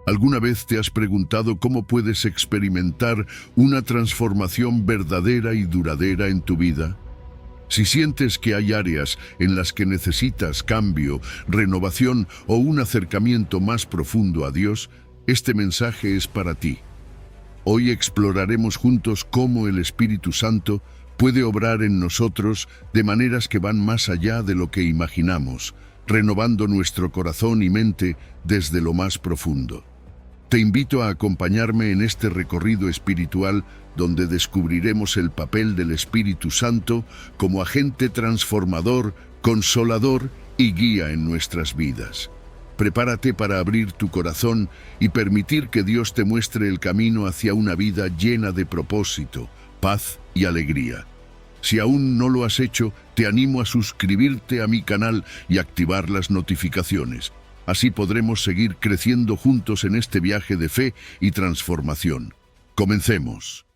¿Alguna vez te has preguntado cómo puedes experimentar una transformación verdadera y duradera en tu vida? Si sientes que hay áreas en las que necesitas cambio, renovación o un acercamiento más profundo a Dios, este mensaje es para ti. Hoy exploraremos juntos cómo el Espíritu Santo puede obrar en nosotros de maneras que van más allá de lo que imaginamos, renovando nuestro corazón y mente desde lo más profundo. Te invito a acompañarme en este recorrido espiritual donde descubriremos el papel del Espíritu Santo como agente transformador, consolador y guía en nuestras vidas. Prepárate para abrir tu corazón y permitir que Dios te muestre el camino hacia una vida llena de propósito, paz y alegría. Si aún no lo has hecho, te animo a suscribirte a mi canal y activar las notificaciones. Así podremos seguir creciendo juntos en este viaje de fe y transformación. Comencemos.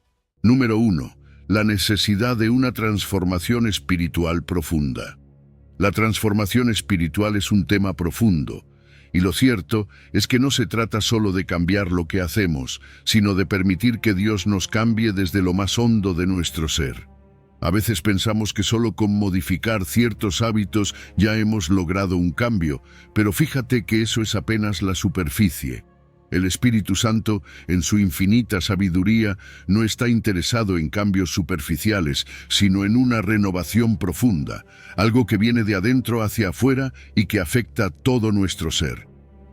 Número 1. La necesidad de una transformación espiritual profunda. La transformación espiritual es un tema profundo, y lo cierto es que no se trata solo de cambiar lo que hacemos, sino de permitir que Dios nos cambie desde lo más hondo de nuestro ser. A veces pensamos que solo con modificar ciertos hábitos ya hemos logrado un cambio, pero fíjate que eso es apenas la superficie. El Espíritu Santo, en su infinita sabiduría, no está interesado en cambios superficiales, sino en una renovación profunda, algo que viene de adentro hacia afuera y que afecta todo nuestro ser.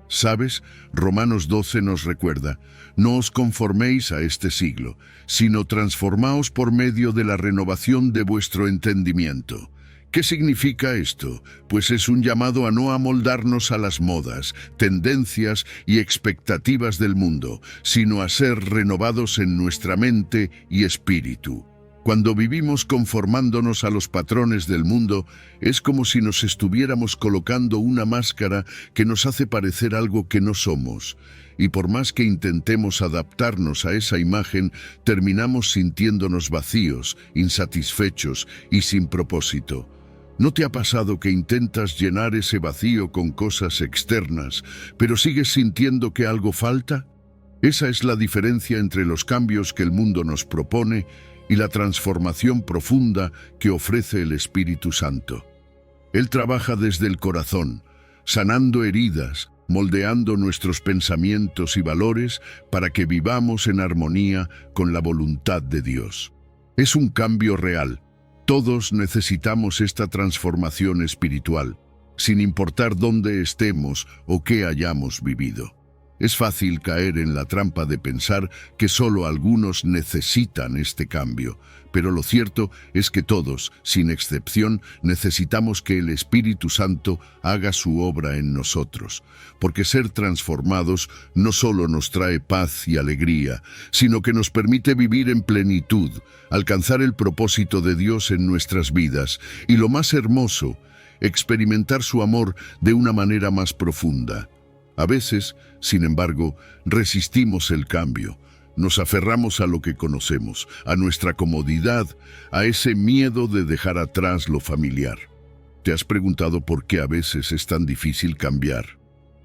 ¿Sabes? Romanos 12 nos recuerda: no os conforméis a este siglo, sino transformaos por medio de la renovación de vuestro entendimiento. ¿Qué significa esto? Pues es un llamado a no amoldarnos a las modas, tendencias y expectativas del mundo, sino a ser renovados en nuestra mente y espíritu. Cuando vivimos conformándonos a los patrones del mundo, es como si nos estuviéramos colocando una máscara que nos hace parecer algo que no somos. Y por más que intentemos adaptarnos a esa imagen, terminamos sintiéndonos vacíos, insatisfechos y sin propósito. ¿No te ha pasado que intentas llenar ese vacío con cosas externas, pero sigues sintiendo que algo falta? Esa es la diferencia entre los cambios que el mundo nos propone y la transformación profunda que ofrece el Espíritu Santo. Él trabaja desde el corazón, sanando heridas, moldeando nuestros pensamientos y valores para que vivamos en armonía con la voluntad de Dios. Es un cambio real. Todos necesitamos esta transformación espiritual, sin importar dónde estemos o qué hayamos vivido. Es fácil caer en la trampa de pensar que solo algunos necesitan este cambio, pero lo cierto es que todos, sin excepción, necesitamos que el Espíritu Santo haga su obra en nosotros, porque ser transformados no solo nos trae paz y alegría, sino que nos permite vivir en plenitud, alcanzar el propósito de Dios en nuestras vidas y, lo más hermoso, experimentar su amor de una manera más profunda. A veces, sin embargo, resistimos el cambio. Nos aferramos a lo que conocemos, a nuestra comodidad, a ese miedo de dejar atrás lo familiar. ¿Te has preguntado por qué a veces es tan difícil cambiar?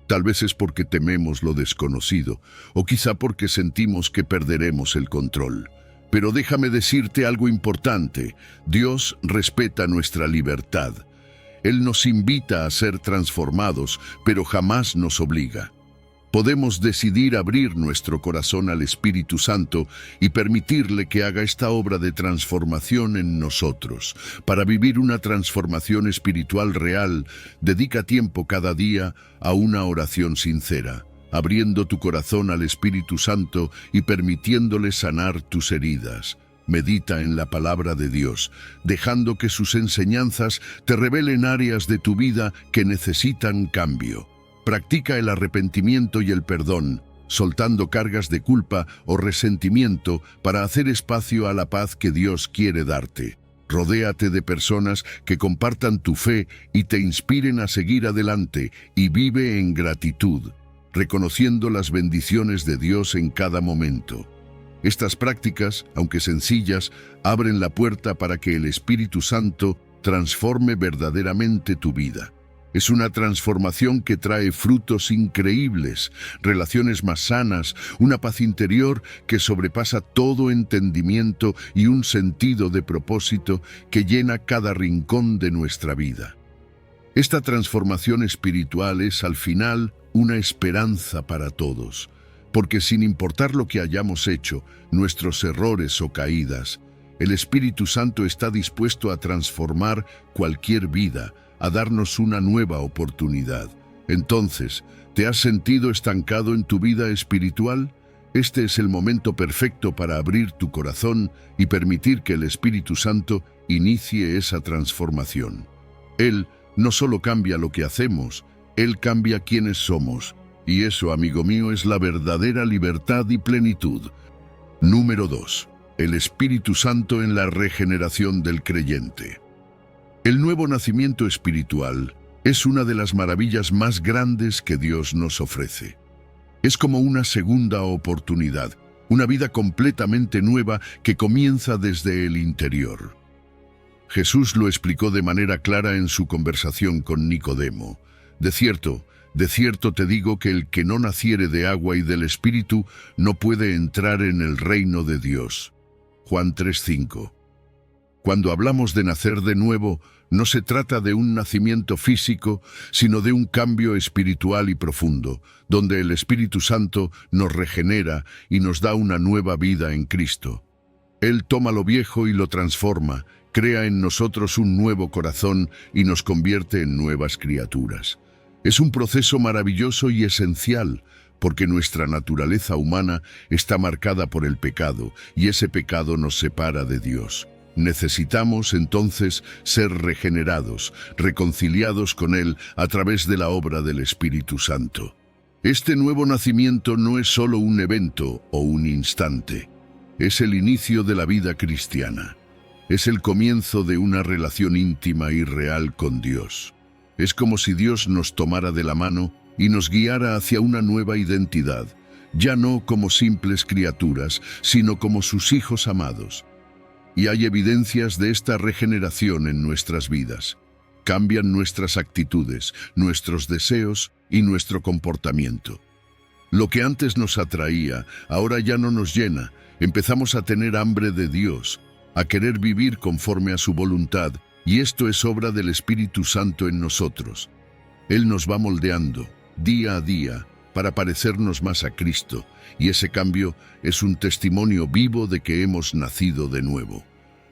Tal vez es porque tememos lo desconocido, o quizá porque sentimos que perderemos el control. Pero déjame decirte algo importante: Dios respeta nuestra libertad. Él nos invita a ser transformados, pero jamás nos obliga. Podemos decidir abrir nuestro corazón al Espíritu Santo y permitirle que haga esta obra de transformación en nosotros. Para vivir una transformación espiritual real, dedica tiempo cada día a una oración sincera, abriendo tu corazón al Espíritu Santo y permitiéndole sanar tus heridas. Medita en la palabra de Dios, dejando que sus enseñanzas te revelen áreas de tu vida que necesitan cambio. Practica el arrepentimiento y el perdón, soltando cargas de culpa o resentimiento para hacer espacio a la paz que Dios quiere darte. Rodéate de personas que compartan tu fe y te inspiren a seguir adelante, y vive en gratitud, reconociendo las bendiciones de Dios en cada momento. Estas prácticas, aunque sencillas, abren la puerta para que el Espíritu Santo transforme verdaderamente tu vida. Es una transformación que trae frutos increíbles, relaciones más sanas, una paz interior que sobrepasa todo entendimiento y un sentido de propósito que llena cada rincón de nuestra vida. Esta transformación espiritual es, al final, una esperanza para todos, porque sin importar lo que hayamos hecho, nuestros errores o caídas, el Espíritu Santo está dispuesto a transformar cualquier vida, a darnos una nueva oportunidad. Entonces, ¿te has sentido estancado en tu vida espiritual? Este es el momento perfecto para abrir tu corazón y permitir que el Espíritu Santo inicie esa transformación. Él no solo cambia lo que hacemos, Él cambia quiénes somos. Y eso, amigo mío, es la verdadera libertad y plenitud. Número 2. El Espíritu Santo en la regeneración del creyente. El nuevo nacimiento espiritual es una de las maravillas más grandes que Dios nos ofrece. Es como una segunda oportunidad, una vida completamente nueva que comienza desde el interior. Jesús lo explicó de manera clara en su conversación con Nicodemo. De cierto te digo que el que no naciere de agua y del Espíritu no puede entrar en el reino de Dios. Juan 3:5. Cuando hablamos de nacer de nuevo, no se trata de un nacimiento físico, sino de un cambio espiritual y profundo, donde el Espíritu Santo nos regenera y nos da una nueva vida en Cristo. Él toma lo viejo y lo transforma, crea en nosotros un nuevo corazón y nos convierte en nuevas criaturas. Es un proceso maravilloso y esencial, porque nuestra naturaleza humana está marcada por el pecado, y ese pecado nos separa de Dios. Necesitamos entonces ser regenerados, reconciliados con Él a través de la obra del Espíritu Santo. Este nuevo nacimiento no es solo un evento o un instante, es el inicio de la vida cristiana. Es el comienzo de una relación íntima y real con Dios. Es como si Dios nos tomara de la mano y nos guiara hacia una nueva identidad, ya no como simples criaturas, sino como sus hijos amados. Y hay evidencias de esta regeneración en nuestras vidas. Cambian nuestras actitudes, nuestros deseos y nuestro comportamiento. Lo que antes nos atraía, ahora ya no nos llena. Empezamos a tener hambre de Dios, a querer vivir conforme a su voluntad, y esto es obra del Espíritu Santo en nosotros. Él nos va moldeando, día a día, para parecernos más a Cristo, y ese cambio es un testimonio vivo de que hemos nacido de nuevo.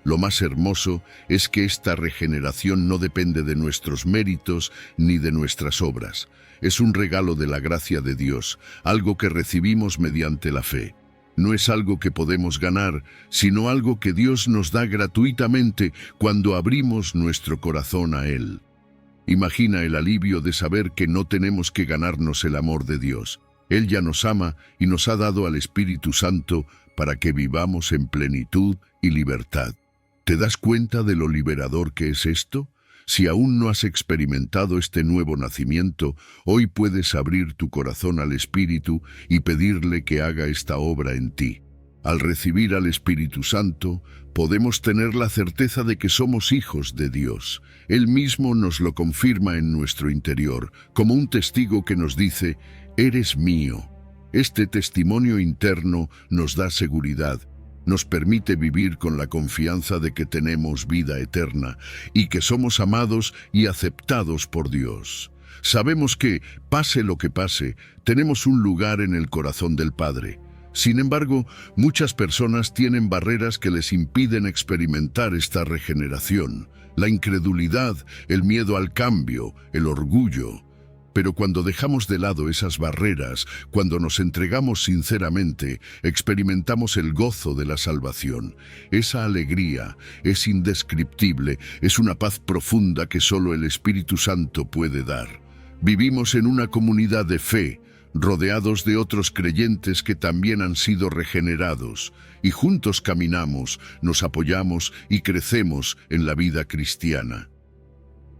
Lo más hermoso es que esta regeneración no depende de nuestros méritos ni de nuestras obras. Es un regalo de la gracia de Dios, algo que recibimos mediante la fe. No es algo que podemos ganar, sino algo que Dios nos da gratuitamente cuando abrimos nuestro corazón a Él. Imagina el alivio de saber que no tenemos que ganarnos el amor de Dios. Él ya nos ama y nos ha dado al Espíritu Santo para que vivamos en plenitud y libertad. ¿Te das cuenta de lo liberador que es esto? Si aún no has experimentado este nuevo nacimiento, hoy puedes abrir tu corazón al Espíritu y pedirle que haga esta obra en ti. Al recibir al Espíritu Santo, podemos tener la certeza de que somos hijos de Dios. Él mismo nos lo confirma en nuestro interior, como un testigo que nos dice, «Eres mío». Este testimonio interno nos da seguridad, nos permite vivir con la confianza de que tenemos vida eterna y que somos amados y aceptados por Dios. Sabemos que, pase lo que pase, tenemos un lugar en el corazón del Padre. Sin embargo, muchas personas tienen barreras que les impiden experimentar esta regeneración. La incredulidad, el miedo al cambio, el orgullo. Pero cuando dejamos de lado esas barreras, cuando nos entregamos sinceramente, experimentamos el gozo de la salvación. Esa alegría es indescriptible, es una paz profunda que solo el Espíritu Santo puede dar. Vivimos en una comunidad de fe, rodeados de otros creyentes que también han sido regenerados, y juntos caminamos, nos apoyamos y crecemos en la vida cristiana.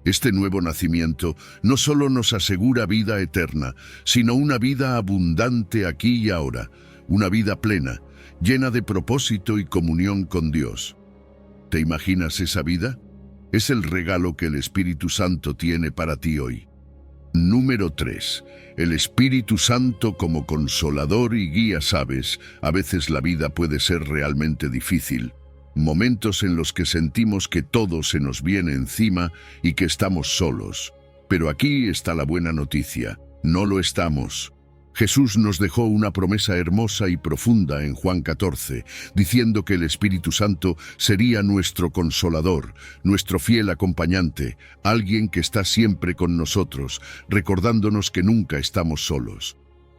Este nuevo nacimiento no solo nos asegura vida eterna, sino una vida abundante aquí y ahora, una vida plena, llena de propósito y comunión con Dios. ¿Te imaginas esa vida? Es el regalo que el Espíritu Santo tiene para ti hoy. Número 3. El Espíritu Santo como consolador y guía. Sabes, a veces la vida puede ser realmente difícil. Momentos en los que sentimos que todo se nos viene encima y que estamos solos. Pero aquí está la buena noticia. No lo estamos. Jesús nos dejó una promesa hermosa y profunda en Juan 14, diciendo que el Espíritu Santo sería nuestro consolador, nuestro fiel acompañante, alguien que está siempre con nosotros, recordándonos que nunca estamos solos.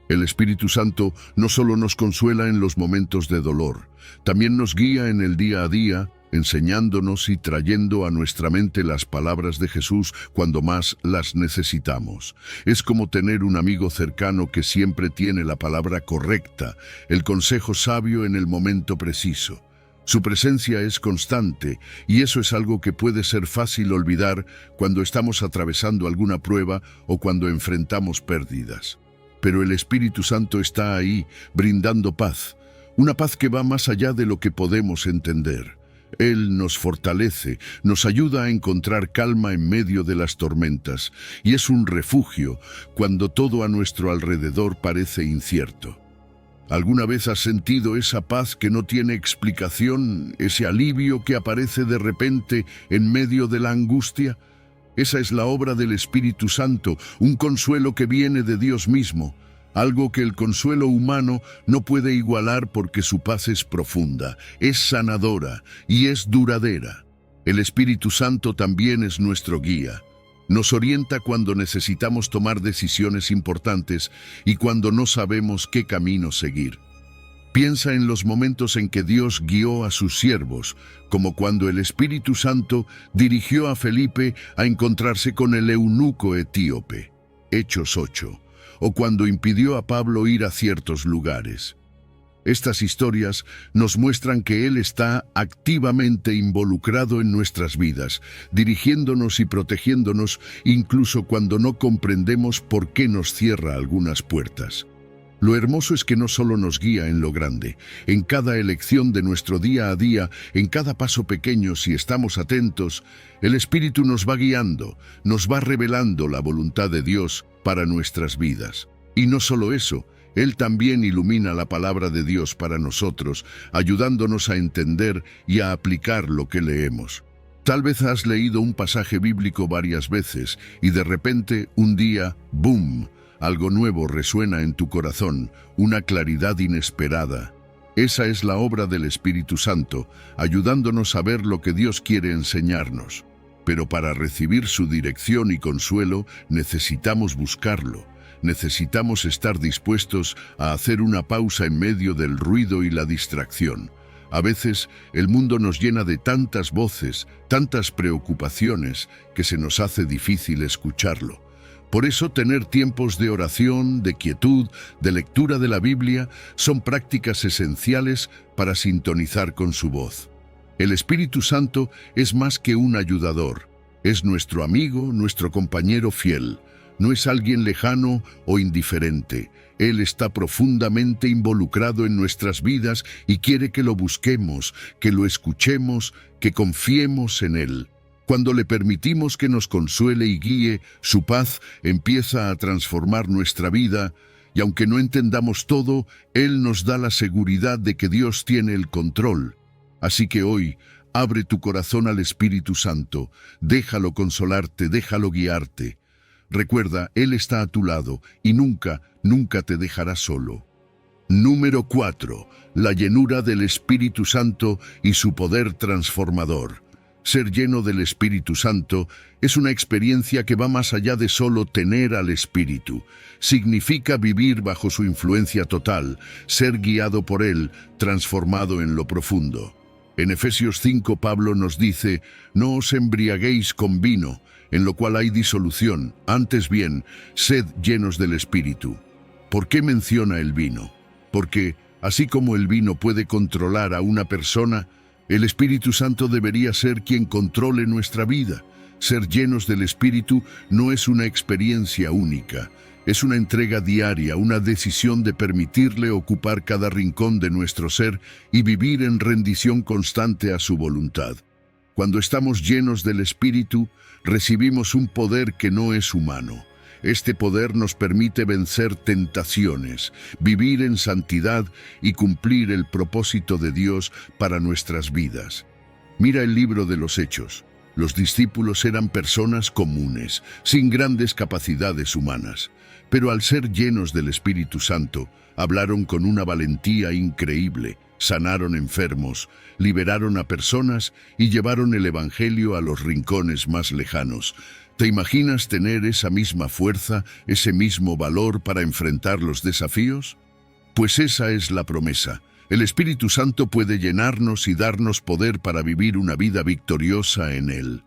El Espíritu Santo no solo nos consuela en los momentos de dolor, también nos guía en el día a día, enseñándonos y trayendo a nuestra mente las palabras de Jesús cuando más las necesitamos. Es como tener un amigo cercano que siempre tiene la palabra correcta, el consejo sabio en el momento preciso. Su presencia es constante y eso es algo que puede ser fácil olvidar cuando estamos atravesando alguna prueba o cuando enfrentamos pérdidas. Pero el Espíritu Santo está ahí, brindando paz, una paz que va más allá de lo que podemos entender. Él nos fortalece, nos ayuda a encontrar calma en medio de las tormentas, y es un refugio cuando todo a nuestro alrededor parece incierto. ¿Alguna vez has sentido esa paz que no tiene explicación, ese alivio que aparece de repente en medio de la angustia? Esa es la obra del Espíritu Santo, un consuelo que viene de Dios mismo. Algo que el consuelo humano no puede igualar porque su paz es profunda, es sanadora y es duradera. El Espíritu Santo también es nuestro guía. Nos orienta cuando necesitamos tomar decisiones importantes y cuando no sabemos qué camino seguir. Piensa en los momentos en que Dios guió a sus siervos, como cuando el Espíritu Santo dirigió a Felipe a encontrarse con el eunuco etíope, Hechos 8. O cuando impidió a Pablo ir a ciertos lugares. Estas historias nos muestran que Él está activamente involucrado en nuestras vidas, dirigiéndonos y protegiéndonos incluso cuando no comprendemos por qué nos cierra algunas puertas. Lo hermoso es que no solo nos guía en lo grande, en cada elección de nuestro día a día, en cada paso pequeño, si estamos atentos, el Espíritu nos va guiando, nos va revelando la voluntad de Dios para nuestras vidas. Y no solo eso, Él también ilumina la palabra de Dios para nosotros, ayudándonos a entender y a aplicar lo que leemos. Tal vez has leído un pasaje bíblico varias veces y de repente, un día, ¡boom!, algo nuevo resuena en tu corazón, una claridad inesperada. Esa es la obra del Espíritu Santo, ayudándonos a ver lo que Dios quiere enseñarnos. Pero para recibir su dirección y consuelo, necesitamos buscarlo. Necesitamos estar dispuestos a hacer una pausa en medio del ruido y la distracción. A veces, el mundo nos llena de tantas voces, tantas preocupaciones, que se nos hace difícil escucharlo. Por eso tener tiempos de oración, de quietud, de lectura de la Biblia, son prácticas esenciales para sintonizar con su voz. El Espíritu Santo es más que un ayudador, es nuestro amigo, nuestro compañero fiel. No es alguien lejano o indiferente. Él está profundamente involucrado en nuestras vidas y quiere que lo busquemos, que lo escuchemos, que confiemos en Él. Cuando le permitimos que nos consuele y guíe, su paz empieza a transformar nuestra vida, y aunque no entendamos todo, Él nos da la seguridad de que Dios tiene el control. Así que hoy, abre tu corazón al Espíritu Santo, déjalo consolarte, déjalo guiarte. Recuerda, Él está a tu lado y nunca, nunca te dejará solo. Número 4. La llenura del Espíritu Santo y su poder transformador. Ser lleno del Espíritu Santo es una experiencia que va más allá de solo tener al Espíritu. Significa vivir bajo su influencia total, ser guiado por Él, transformado en lo profundo. En Efesios 5, Pablo nos dice: «No os embriaguéis con vino, en lo cual hay disolución, antes bien, sed llenos del Espíritu». ¿Por qué menciona el vino? Porque, así como el vino puede controlar a una persona, el Espíritu Santo debería ser quien controle nuestra vida. Ser llenos del Espíritu no es una experiencia única, es una entrega diaria, una decisión de permitirle ocupar cada rincón de nuestro ser y vivir en rendición constante a su voluntad. Cuando estamos llenos del Espíritu, recibimos un poder que no es humano. Este poder nos permite vencer tentaciones, vivir en santidad y cumplir el propósito de Dios para nuestras vidas. Mira el libro de los Hechos. Los discípulos eran personas comunes, sin grandes capacidades humanas, pero al ser llenos del Espíritu Santo, hablaron con una valentía increíble, sanaron enfermos, liberaron a personas y llevaron el Evangelio a los rincones más lejanos. ¿Te imaginas tener esa misma fuerza, ese mismo valor para enfrentar los desafíos? Pues esa es la promesa. El Espíritu Santo puede llenarnos y darnos poder para vivir una vida victoriosa en Él.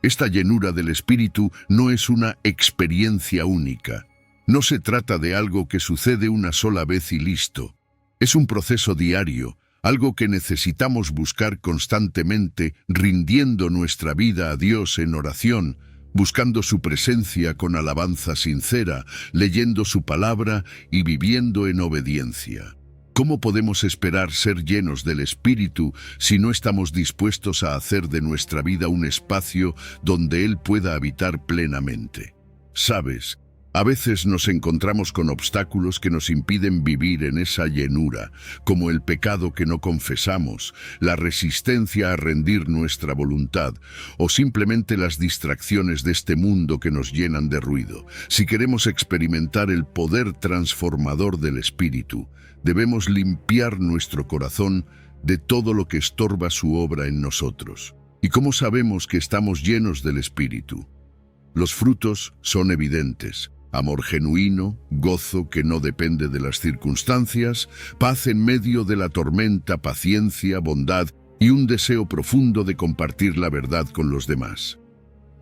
Esta llenura del Espíritu no es una experiencia única. No se trata de algo que sucede una sola vez y listo. Es un proceso diario, algo que necesitamos buscar constantemente, rindiendo nuestra vida a Dios en oración, buscando su presencia con alabanza sincera, leyendo su palabra y viviendo en obediencia. ¿Cómo podemos esperar ser llenos del Espíritu si no estamos dispuestos a hacer de nuestra vida un espacio donde Él pueda habitar plenamente? ¿Sabes? A veces nos encontramos con obstáculos que nos impiden vivir en esa llenura, como el pecado que no confesamos, la resistencia a rendir nuestra voluntad, o simplemente las distracciones de este mundo que nos llenan de ruido. Si queremos experimentar el poder transformador del Espíritu, debemos limpiar nuestro corazón de todo lo que estorba su obra en nosotros. ¿Y cómo sabemos que estamos llenos del Espíritu? Los frutos son evidentes. Amor genuino, gozo que no depende de las circunstancias, paz en medio de la tormenta, paciencia, bondad y un deseo profundo de compartir la verdad con los demás.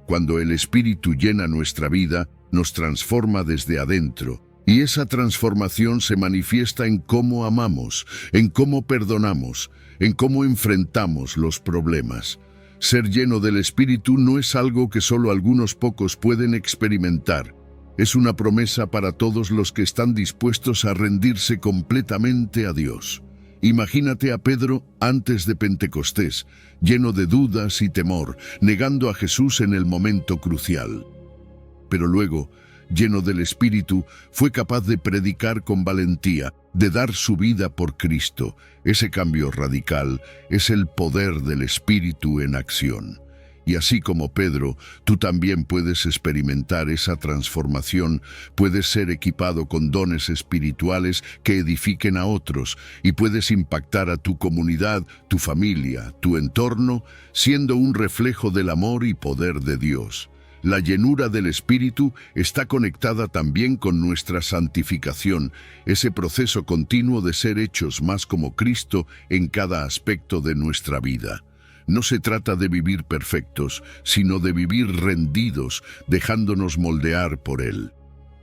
Cuando el Espíritu llena nuestra vida, nos transforma desde adentro, y esa transformación se manifiesta en cómo amamos, en cómo perdonamos, en cómo enfrentamos los problemas. Ser lleno del Espíritu no es algo que solo algunos pocos pueden experimentar. Es una promesa para todos los que están dispuestos a rendirse completamente a Dios. Imagínate a Pedro antes de Pentecostés, lleno de dudas y temor, negando a Jesús en el momento crucial. Pero luego, lleno del Espíritu, fue capaz de predicar con valentía, de dar su vida por Cristo. Ese cambio radical es el poder del Espíritu en acción. Y así como Pedro, tú también puedes experimentar esa transformación, puedes ser equipado con dones espirituales que edifiquen a otros y puedes impactar a tu comunidad, tu familia, tu entorno, siendo un reflejo del amor y poder de Dios. La llenura del Espíritu está conectada también con nuestra santificación, ese proceso continuo de ser hechos más como Cristo en cada aspecto de nuestra vida. No se trata de vivir perfectos, sino de vivir rendidos, dejándonos moldear por Él.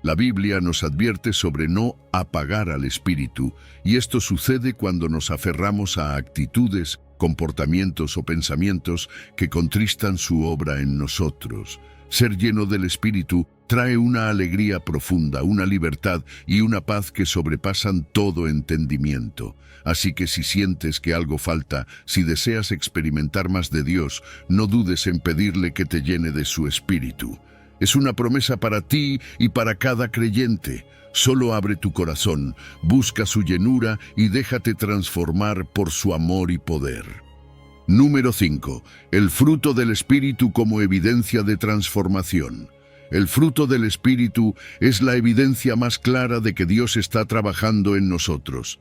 La Biblia nos advierte sobre no apagar al Espíritu, y esto sucede cuando nos aferramos a actitudes, comportamientos o pensamientos que contristan su obra en nosotros. Ser lleno del Espíritu trae una alegría profunda, una libertad y una paz que sobrepasan todo entendimiento. Así que si sientes que algo falta, si deseas experimentar más de Dios, no dudes en pedirle que te llene de su Espíritu. Es una promesa para ti y para cada creyente. Solo abre tu corazón, busca su llenura y déjate transformar por su amor y poder. Número 5. El fruto del Espíritu como evidencia de transformación. El fruto del Espíritu es la evidencia más clara de que Dios está trabajando en nosotros.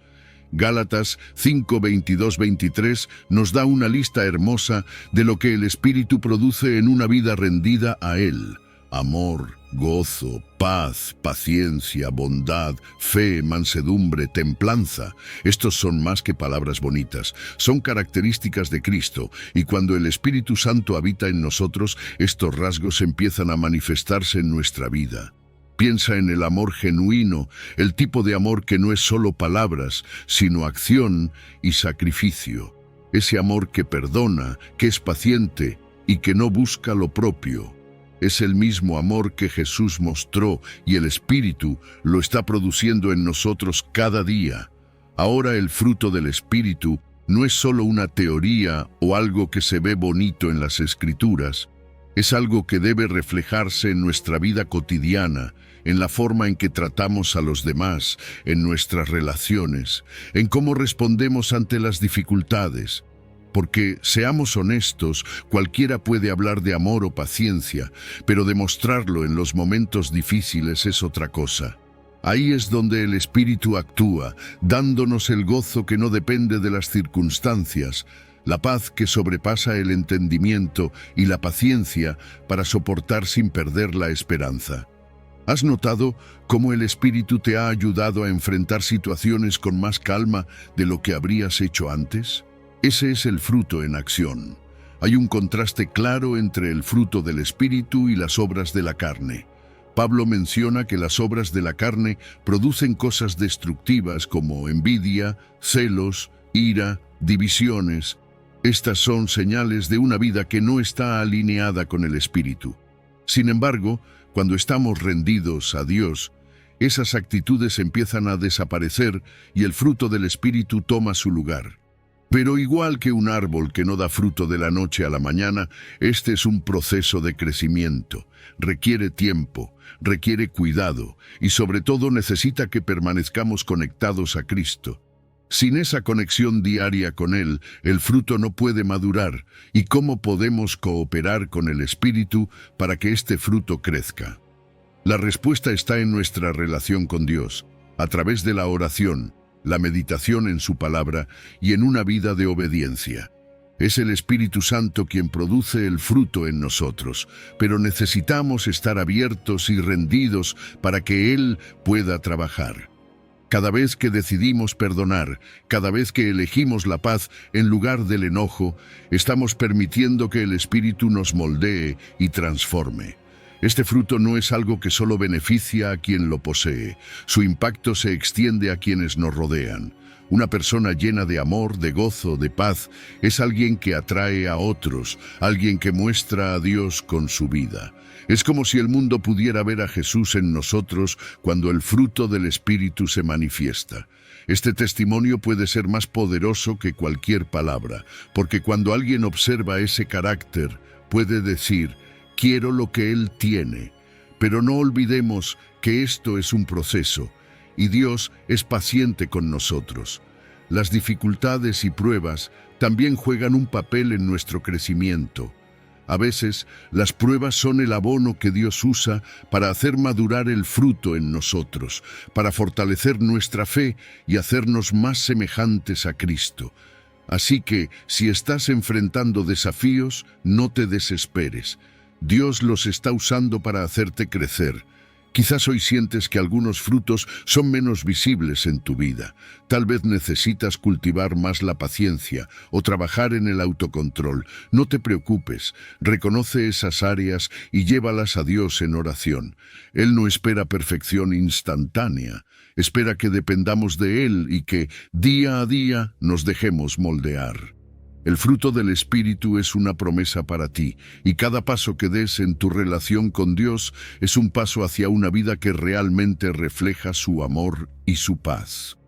Gálatas 5, 22, 23 nos da una lista hermosa de lo que el Espíritu produce en una vida rendida a Él. Amor, gozo, paz, paciencia, bondad, fe, mansedumbre, templanza. Estos son más que palabras bonitas, son características de Cristo, y cuando el Espíritu Santo habita en nosotros, estos rasgos empiezan a manifestarse en nuestra vida. Piensa en el amor genuino, el tipo de amor que no es solo palabras, sino acción y sacrificio. Ese amor que perdona, que es paciente y que no busca lo propio. Es el mismo amor que Jesús mostró y el Espíritu lo está produciendo en nosotros cada día. Ahora el fruto del Espíritu no es solo una teoría o algo que se ve bonito en las Escrituras. Es algo que debe reflejarse en nuestra vida cotidiana, en la forma en que tratamos a los demás, en nuestras relaciones, en cómo respondemos ante las dificultades. Porque, seamos honestos, cualquiera puede hablar de amor o paciencia, pero demostrarlo en los momentos difíciles es otra cosa. Ahí es donde el Espíritu actúa, dándonos el gozo que no depende de las circunstancias, la paz que sobrepasa el entendimiento y la paciencia para soportar sin perder la esperanza. ¿Has notado cómo el Espíritu te ha ayudado a enfrentar situaciones con más calma de lo que habrías hecho antes? Ese es el fruto en acción. Hay un contraste claro entre el fruto del Espíritu y las obras de la carne. Pablo menciona que las obras de la carne producen cosas destructivas como envidia, celos, ira, divisiones. Estas son señales de una vida que no está alineada con el Espíritu. Sin embargo, cuando estamos rendidos a Dios, esas actitudes empiezan a desaparecer y el fruto del Espíritu toma su lugar. Pero igual que un árbol que no da fruto de la noche a la mañana, este es un proceso de crecimiento. Requiere tiempo, requiere cuidado y sobre todo necesita que permanezcamos conectados a Cristo. Sin esa conexión diaria con Él, el fruto no puede madurar. ¿Y cómo podemos cooperar con el Espíritu para que este fruto crezca? La respuesta está en nuestra relación con Dios, a través de la oración, la meditación en su palabra y en una vida de obediencia. Es el Espíritu Santo quien produce el fruto en nosotros, pero necesitamos estar abiertos y rendidos para que Él pueda trabajar. Cada vez que decidimos perdonar, cada vez que elegimos la paz en lugar del enojo, estamos permitiendo que el Espíritu nos moldee y transforme. Este fruto no es algo que solo beneficia a quien lo posee. Su impacto se extiende a quienes nos rodean. Una persona llena de amor, de gozo, de paz, es alguien que atrae a otros, alguien que muestra a Dios con su vida. Es como si el mundo pudiera ver a Jesús en nosotros cuando el fruto del Espíritu se manifiesta. Este testimonio puede ser más poderoso que cualquier palabra, porque cuando alguien observa ese carácter, puede decir: quiero lo que Él tiene. Pero no olvidemos que esto es un proceso, y Dios es paciente con nosotros. Las dificultades y pruebas también juegan un papel en nuestro crecimiento. A veces, las pruebas son el abono que Dios usa para hacer madurar el fruto en nosotros, para fortalecer nuestra fe y hacernos más semejantes a Cristo. Así que, si estás enfrentando desafíos, no te desesperes. Dios los está usando para hacerte crecer. Quizás hoy sientes que algunos frutos son menos visibles en tu vida. Tal vez necesitas cultivar más la paciencia o trabajar en el autocontrol. No te preocupes, reconoce esas áreas y llévalas a Dios en oración. Él no espera perfección instantánea, espera que dependamos de Él y que día a día nos dejemos moldear. El fruto del Espíritu es una promesa para ti, y cada paso que des en tu relación con Dios es un paso hacia una vida que realmente refleja su amor y su paz.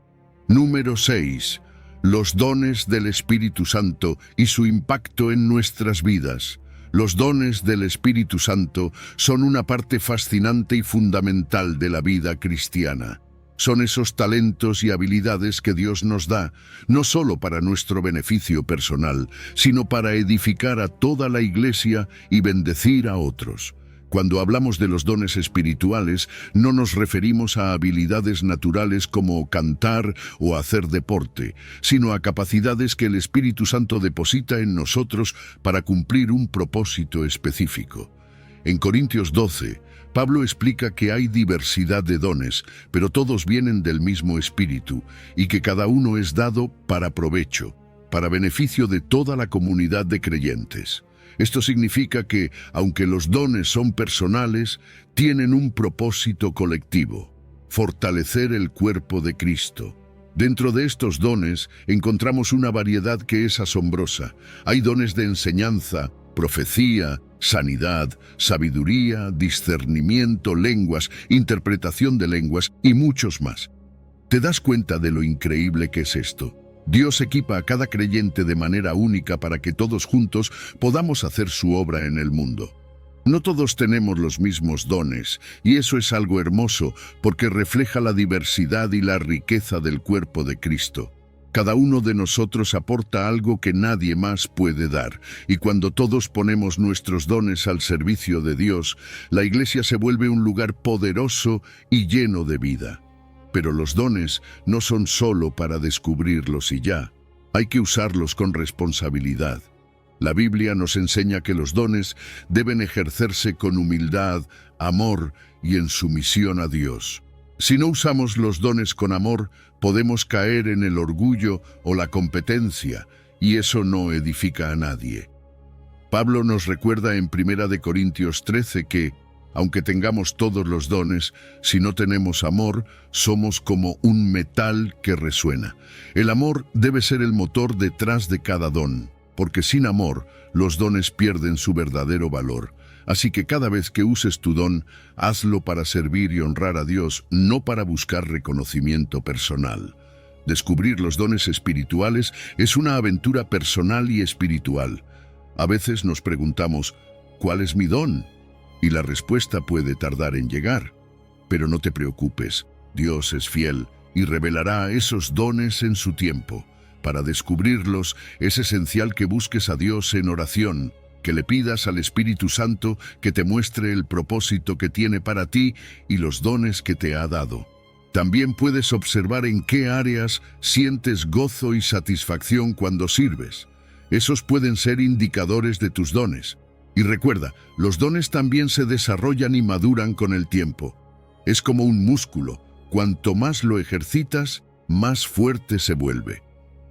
Número 6. Los dones del Espíritu Santo y su impacto en nuestras vidas. Los dones del Espíritu Santo son una parte fascinante y fundamental de la vida cristiana. Son esos talentos y habilidades que Dios nos da, no solo para nuestro beneficio personal, sino para edificar a toda la Iglesia y bendecir a otros. Cuando hablamos de los dones espirituales, no nos referimos a habilidades naturales como cantar o hacer deporte, sino a capacidades que el Espíritu Santo deposita en nosotros para cumplir un propósito específico. En Corintios 12, Pablo explica que hay diversidad de dones, pero todos vienen del mismo Espíritu, y que cada uno es dado para provecho, para beneficio de toda la comunidad de creyentes. Esto significa que, aunque los dones son personales, tienen un propósito colectivo: fortalecer el cuerpo de Cristo. Dentro de estos dones encontramos una variedad que es asombrosa. Hay dones de enseñanza, profecía, sanidad, sabiduría, discernimiento, lenguas, interpretación de lenguas y muchos más. ¿Te das cuenta de lo increíble que es esto? Dios equipa a cada creyente de manera única para que todos juntos podamos hacer su obra en el mundo. No todos tenemos los mismos dones, y eso es algo hermoso porque refleja la diversidad y la riqueza del cuerpo de Cristo. Cada uno de nosotros aporta algo que nadie más puede dar, y cuando todos ponemos nuestros dones al servicio de Dios, la Iglesia se vuelve un lugar poderoso y lleno de vida. Pero los dones no son solo para descubrirlos y ya. Hay que usarlos con responsabilidad. La Biblia nos enseña que los dones deben ejercerse con humildad, amor y en sumisión a Dios. Si no usamos los dones con amor, podemos caer en el orgullo o la competencia, y eso no edifica a nadie. Pablo nos recuerda en 1 Corintios 13 que, aunque tengamos todos los dones, si no tenemos amor, somos como un metal que resuena. El amor debe ser el motor detrás de cada don, porque sin amor, los dones pierden su verdadero valor. Así que cada vez que uses tu don, hazlo para servir y honrar a Dios, no para buscar reconocimiento personal. Descubrir los dones espirituales es una aventura personal y espiritual. A veces nos preguntamos, ¿cuál es mi don? Y la respuesta puede tardar en llegar. Pero no te preocupes, Dios es fiel y revelará esos dones en su tiempo. Para descubrirlos, es esencial que busques a Dios en oración, que le pidas al Espíritu Santo que te muestre el propósito que tiene para ti y los dones que te ha dado. También puedes observar en qué áreas sientes gozo y satisfacción cuando sirves. Esos pueden ser indicadores de tus dones. Y recuerda, los dones también se desarrollan y maduran con el tiempo. Es como un músculo. Cuanto más lo ejercitas, más fuerte se vuelve.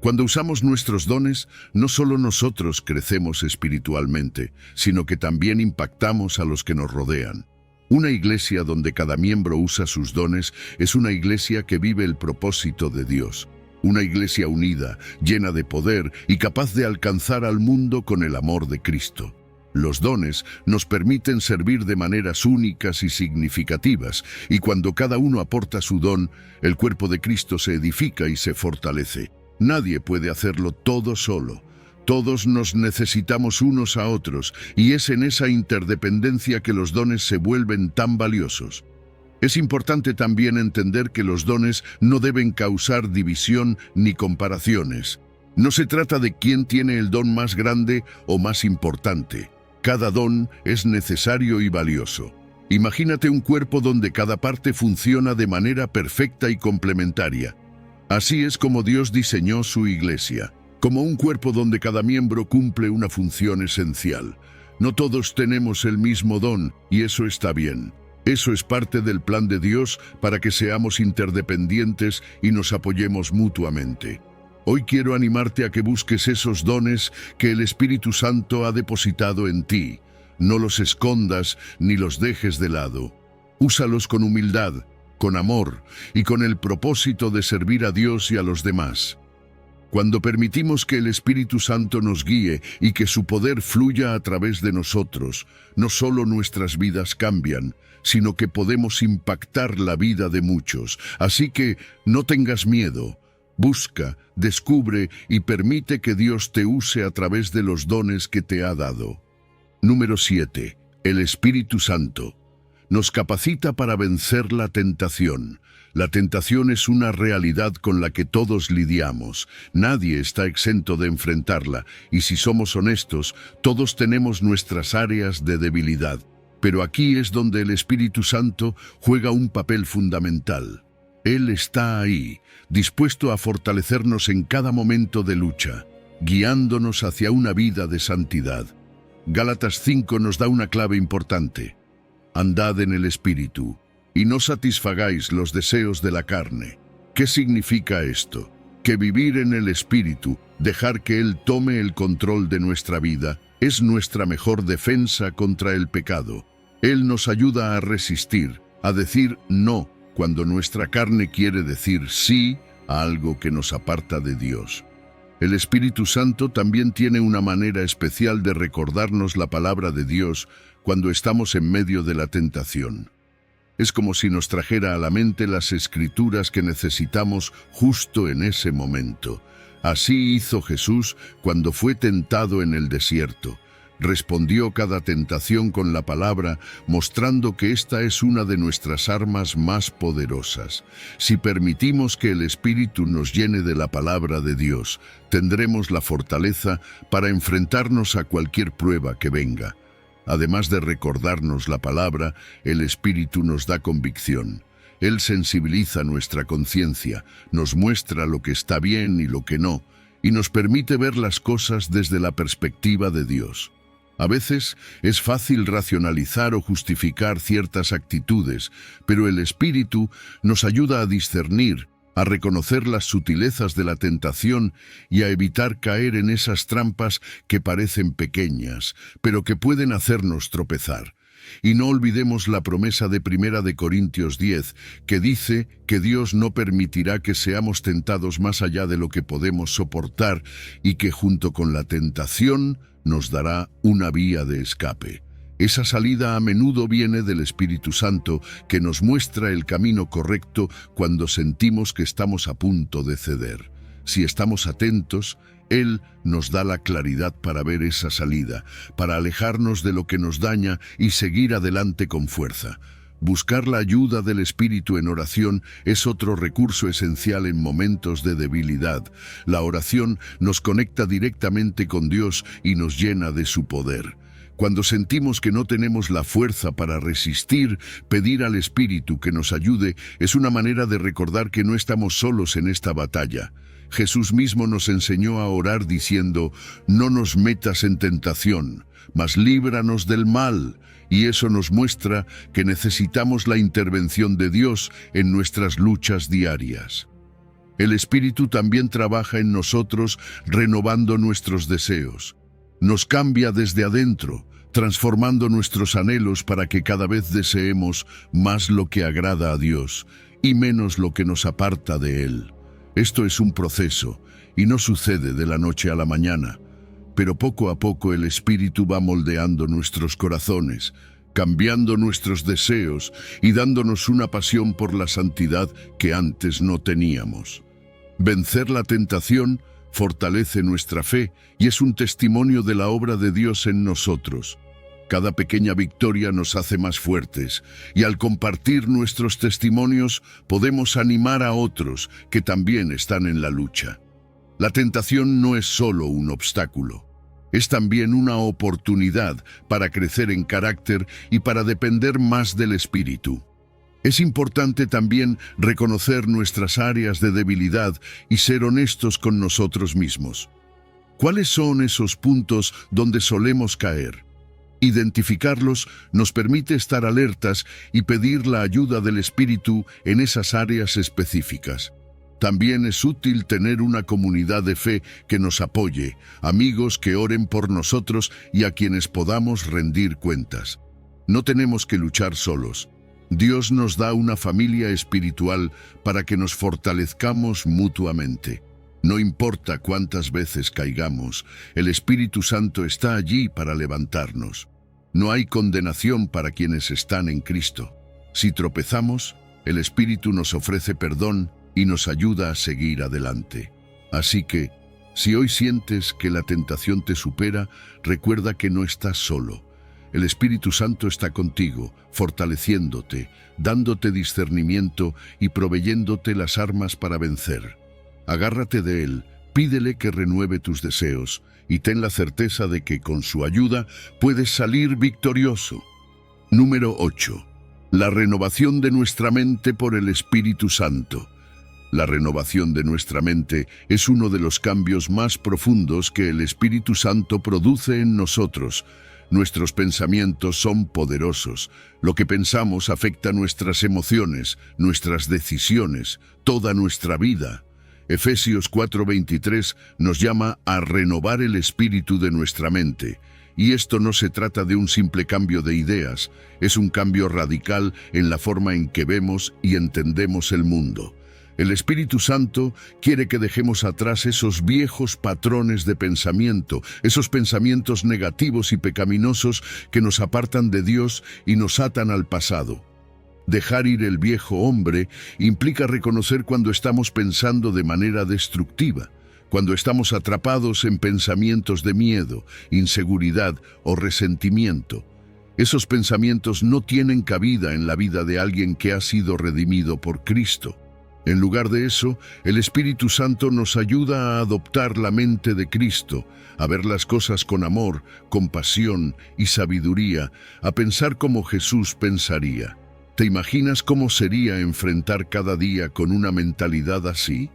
Cuando usamos nuestros dones, no solo nosotros crecemos espiritualmente, sino que también impactamos a los que nos rodean. Una iglesia donde cada miembro usa sus dones es una iglesia que vive el propósito de Dios. Una iglesia unida, llena de poder y capaz de alcanzar al mundo con el amor de Cristo. Los dones nos permiten servir de maneras únicas y significativas, y cuando cada uno aporta su don, el cuerpo de Cristo se edifica y se fortalece. Nadie puede hacerlo todo solo. Todos nos necesitamos unos a otros, y es en esa interdependencia que los dones se vuelven tan valiosos. Es importante también entender que los dones no deben causar división ni comparaciones. No se trata de quién tiene el don más grande o más importante. Cada don es necesario y valioso. Imagínate un cuerpo donde cada parte funciona de manera perfecta y complementaria. Así es como Dios diseñó su iglesia, como un cuerpo donde cada miembro cumple una función esencial. No todos tenemos el mismo don, y eso está bien. Eso es parte del plan de Dios para que seamos interdependientes y nos apoyemos mutuamente. Hoy quiero animarte a que busques esos dones que el Espíritu Santo ha depositado en ti. No los escondas ni los dejes de lado. Úsalos con humildad, con amor y con el propósito de servir a Dios y a los demás. Cuando permitimos que el Espíritu Santo nos guíe y que su poder fluya a través de nosotros, no solo nuestras vidas cambian, sino que podemos impactar la vida de muchos. Así que no tengas miedo. Busca, descubre y permite que Dios te use a través de los dones que te ha dado. Número 7. El Espíritu Santo nos capacita para vencer la tentación. La tentación es una realidad con la que todos lidiamos. Nadie está exento de enfrentarla, y si somos honestos, todos tenemos nuestras áreas de debilidad. Pero aquí es donde el Espíritu Santo juega un papel fundamental. Él está ahí, dispuesto a fortalecernos en cada momento de lucha, guiándonos hacia una vida de santidad. Gálatas 5 nos da una clave importante. Andad en el Espíritu, y no satisfagáis los deseos de la carne. ¿Qué significa esto? Que vivir en el Espíritu, dejar que Él tome el control de nuestra vida, es nuestra mejor defensa contra el pecado. Él nos ayuda a resistir, a decir no, cuando nuestra carne quiere decir sí a algo que nos aparta de Dios. El Espíritu Santo también tiene una manera especial de recordarnos la palabra de Dios cuando estamos en medio de la tentación. Es como si nos trajera a la mente las escrituras que necesitamos justo en ese momento. Así hizo Jesús cuando fue tentado en el desierto. respondió cada tentación con la palabra, mostrando que esta es una de nuestras armas más poderosas. Si permitimos que el Espíritu nos llene de la palabra de Dios, tendremos la fortaleza para enfrentarnos a cualquier prueba que venga. Además de recordarnos la palabra, el Espíritu nos da convicción. Él sensibiliza nuestra conciencia, nos muestra lo que está bien y lo que no, y nos permite ver las cosas desde la perspectiva de Dios. A veces es fácil racionalizar o justificar ciertas actitudes, pero el Espíritu nos ayuda a discernir, a reconocer las sutilezas de la tentación y a evitar caer en esas trampas que parecen pequeñas, pero que pueden hacernos tropezar. Y no olvidemos la promesa de 1 de Corintios 10, que dice que Dios no permitirá que seamos tentados más allá de lo que podemos soportar y que junto con la tentación nos dará una vía de escape. Esa salida a menudo viene del Espíritu Santo, que nos muestra el camino correcto cuando sentimos que estamos a punto de ceder. Si estamos atentos, Él nos da la claridad para ver esa salida, para alejarnos de lo que nos daña y seguir adelante con fuerza. Buscar la ayuda del Espíritu en oración es otro recurso esencial en momentos de debilidad. La oración nos conecta directamente con Dios y nos llena de su poder. Cuando sentimos que no tenemos la fuerza para resistir, pedir al Espíritu que nos ayude es una manera de recordar que no estamos solos en esta batalla. Jesús mismo nos enseñó a orar diciendo: «No nos metas en tentación, mas líbranos del mal». Y eso nos muestra que necesitamos la intervención de Dios en nuestras luchas diarias. El Espíritu también trabaja en nosotros renovando nuestros deseos. Nos cambia desde adentro, transformando nuestros anhelos para que cada vez deseemos más lo que agrada a Dios y menos lo que nos aparta de Él. Esto es un proceso y no sucede de la noche a la mañana, pero poco a poco el Espíritu va moldeando nuestros corazones, cambiando nuestros deseos y dándonos una pasión por la santidad que antes no teníamos. Vencer la tentación fortalece nuestra fe y es un testimonio de la obra de Dios en nosotros. Cada pequeña victoria nos hace más fuertes y al compartir nuestros testimonios podemos animar a otros que también están en la lucha. La tentación no es solo un obstáculo, es también una oportunidad para crecer en carácter y para depender más del Espíritu. Es importante también reconocer nuestras áreas de debilidad y ser honestos con nosotros mismos. ¿Cuáles son esos puntos donde solemos caer? Identificarlos nos permite estar alertas y pedir la ayuda del Espíritu en esas áreas específicas. También es útil tener una comunidad de fe que nos apoye, amigos que oren por nosotros y a quienes podamos rendir cuentas. No tenemos que luchar solos. Dios nos da una familia espiritual para que nos fortalezcamos mutuamente. No importa cuántas veces caigamos, el Espíritu Santo está allí para levantarnos. No hay condenación para quienes están en Cristo. Si tropezamos, el Espíritu nos ofrece perdón y nos ayuda a seguir adelante. Así que, si hoy sientes que la tentación te supera, recuerda que no estás solo. El Espíritu Santo está contigo, fortaleciéndote, dándote discernimiento y proveyéndote las armas para vencer. Agárrate de Él, pídele que renueve tus deseos y ten la certeza de que con su ayuda puedes salir victorioso. Número 8. La renovación de nuestra mente por el Espíritu Santo. La renovación de nuestra mente es uno de los cambios más profundos que el Espíritu Santo produce en nosotros. Nuestros pensamientos son poderosos. Lo que pensamos afecta nuestras emociones, nuestras decisiones, toda nuestra vida. Efesios 4:23 nos llama a renovar el espíritu de nuestra mente. Y esto no se trata de un simple cambio de ideas, es un cambio radical en la forma en que vemos y entendemos el mundo. El Espíritu Santo quiere que dejemos atrás esos viejos patrones de pensamiento, esos pensamientos negativos y pecaminosos que nos apartan de Dios y nos atan al pasado. Dejar ir el viejo hombre implica reconocer cuando estamos pensando de manera destructiva, Cuando estamos atrapados en pensamientos de miedo, inseguridad o resentimiento, esos pensamientos no tienen cabida en la vida de alguien que ha sido redimido por Cristo. En lugar de eso, el Espíritu Santo nos ayuda a adoptar la mente de Cristo, a ver las cosas con amor, compasión y sabiduría, a pensar como Jesús pensaría. ¿Te imaginas cómo sería enfrentar cada día con una mentalidad así?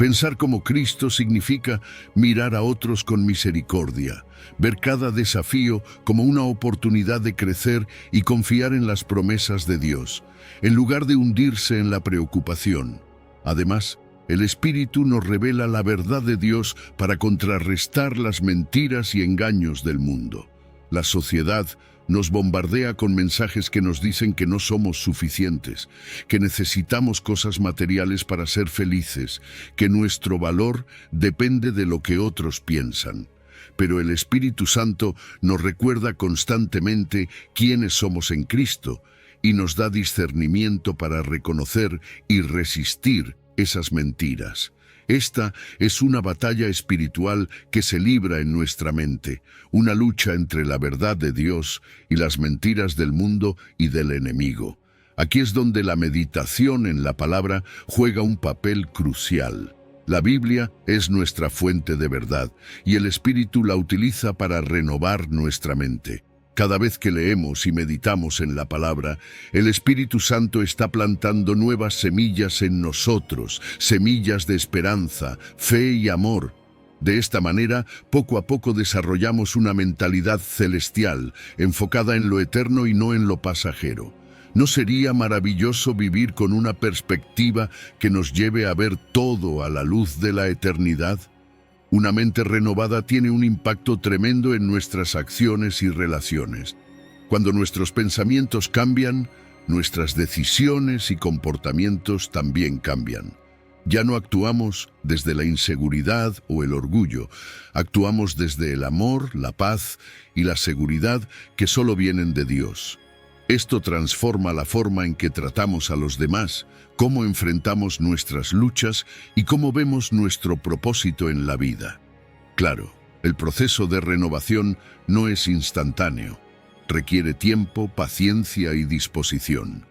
Pensar como Cristo significa mirar a otros con misericordia, ver cada desafío como una oportunidad de crecer y confiar en las promesas de Dios, en lugar de hundirse en la preocupación. Además, el Espíritu nos revela la verdad de Dios para contrarrestar las mentiras y engaños del mundo. La sociedad nos bombardea con mensajes que nos dicen que no somos suficientes, que necesitamos cosas materiales para ser felices, que nuestro valor depende de lo que otros piensan. Pero el Espíritu Santo nos recuerda constantemente quiénes somos en Cristo y nos da discernimiento para reconocer y resistir esas mentiras. Esta es una batalla espiritual que se libra en nuestra mente, una lucha entre la verdad de Dios y las mentiras del mundo y del enemigo. Aquí es donde la meditación en la palabra juega un papel crucial. La Biblia es nuestra fuente de verdad y el Espíritu la utiliza para renovar nuestra mente. Cada vez que leemos y meditamos en la palabra, el Espíritu Santo está plantando nuevas semillas en nosotros, semillas de esperanza, fe y amor. De esta manera, poco a poco desarrollamos una mentalidad celestial, enfocada en lo eterno y no en lo pasajero. ¿No sería maravilloso vivir con una perspectiva que nos lleve a ver todo a la luz de la eternidad? Una mente renovada tiene un impacto tremendo en nuestras acciones y relaciones. Cuando nuestros pensamientos cambian, nuestras decisiones y comportamientos también cambian. Ya no actuamos desde la inseguridad o el orgullo, actuamos desde el amor, la paz y la seguridad que solo vienen de Dios. Esto transforma la forma en que tratamos a los demás, cómo enfrentamos nuestras luchas y cómo vemos nuestro propósito en la vida. Claro, el proceso de renovación no es instantáneo. Requiere tiempo, paciencia y disposición.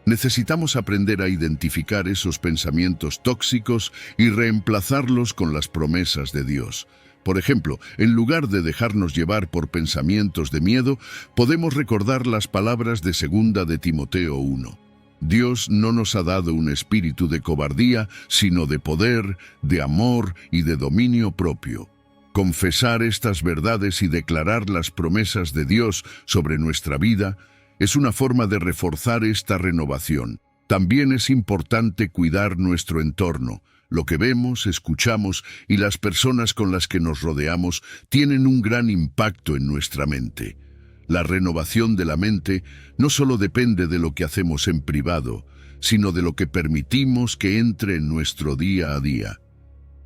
Necesitamos aprender a identificar esos pensamientos tóxicos y reemplazarlos con las promesas de Dios. Por ejemplo, en lugar de dejarnos llevar por pensamientos de miedo, podemos recordar las palabras de 2 de Timoteo 1. Dios no nos ha dado un espíritu de cobardía, sino de poder, de amor y de dominio propio. Confesar estas verdades y declarar las promesas de Dios sobre nuestra vida es una forma de reforzar esta renovación. También es importante cuidar nuestro entorno. Lo que vemos, escuchamos y las personas con las que nos rodeamos tienen un gran impacto en nuestra mente. La renovación de la mente no solo depende de lo que hacemos en privado, sino de lo que permitimos que entre en nuestro día a día.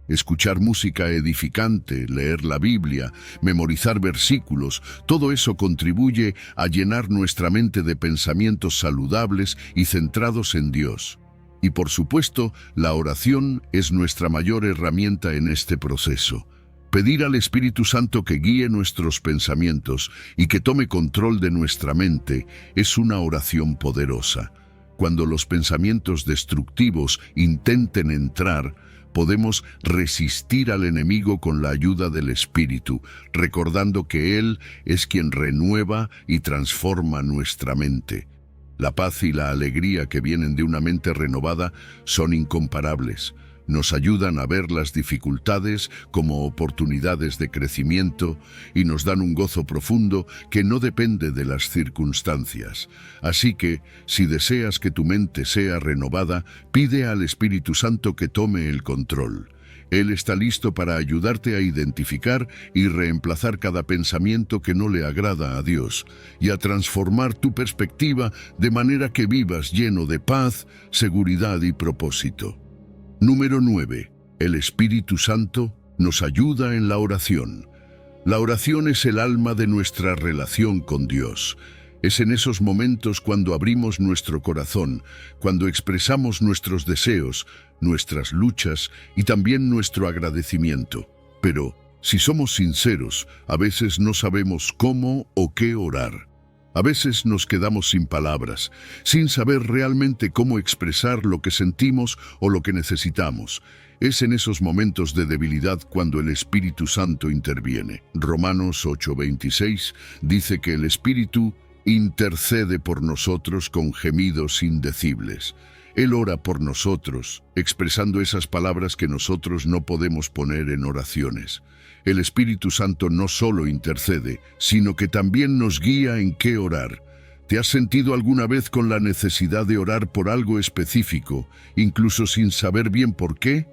Escuchar música edificante, leer la Biblia, memorizar versículos, todo eso contribuye a llenar nuestra mente de pensamientos saludables y centrados en Dios. Y por supuesto, la oración es nuestra mayor herramienta en este proceso. Pedir al Espíritu Santo que guíe nuestros pensamientos y que tome control de nuestra mente es una oración poderosa. Cuando los pensamientos destructivos intenten entrar, podemos resistir al enemigo con la ayuda del Espíritu, recordando que Él es quien renueva y transforma nuestra mente. La paz y la alegría que vienen de una mente renovada son incomparables. Nos ayudan a ver las dificultades como oportunidades de crecimiento y nos dan un gozo profundo que no depende de las circunstancias. Así que, si deseas que tu mente sea renovada, pide al Espíritu Santo que tome el control. Él está listo para ayudarte a identificar y reemplazar cada pensamiento que no le agrada a Dios y a transformar tu perspectiva de manera que vivas lleno de paz, seguridad y propósito. Número 9. El Espíritu Santo nos ayuda en la oración. La oración es el alma de nuestra relación con Dios. Es en esos momentos cuando abrimos nuestro corazón, cuando expresamos nuestros deseos, nuestras luchas y también nuestro agradecimiento. Pero, si somos sinceros, a veces no sabemos cómo o qué orar. A veces nos quedamos sin palabras, sin saber realmente cómo expresar lo que sentimos o lo que necesitamos. Es en esos momentos de debilidad cuando el Espíritu Santo interviene. Romanos 8:26 dice que el Espíritu intercede por nosotros con gemidos indecibles. Él ora por nosotros, expresando esas palabras que nosotros no podemos poner en oraciones. El Espíritu Santo no solo intercede, sino que también nos guía en qué orar. ¿Te has sentido alguna vez con la necesidad de orar por algo específico, incluso sin saber bien por qué?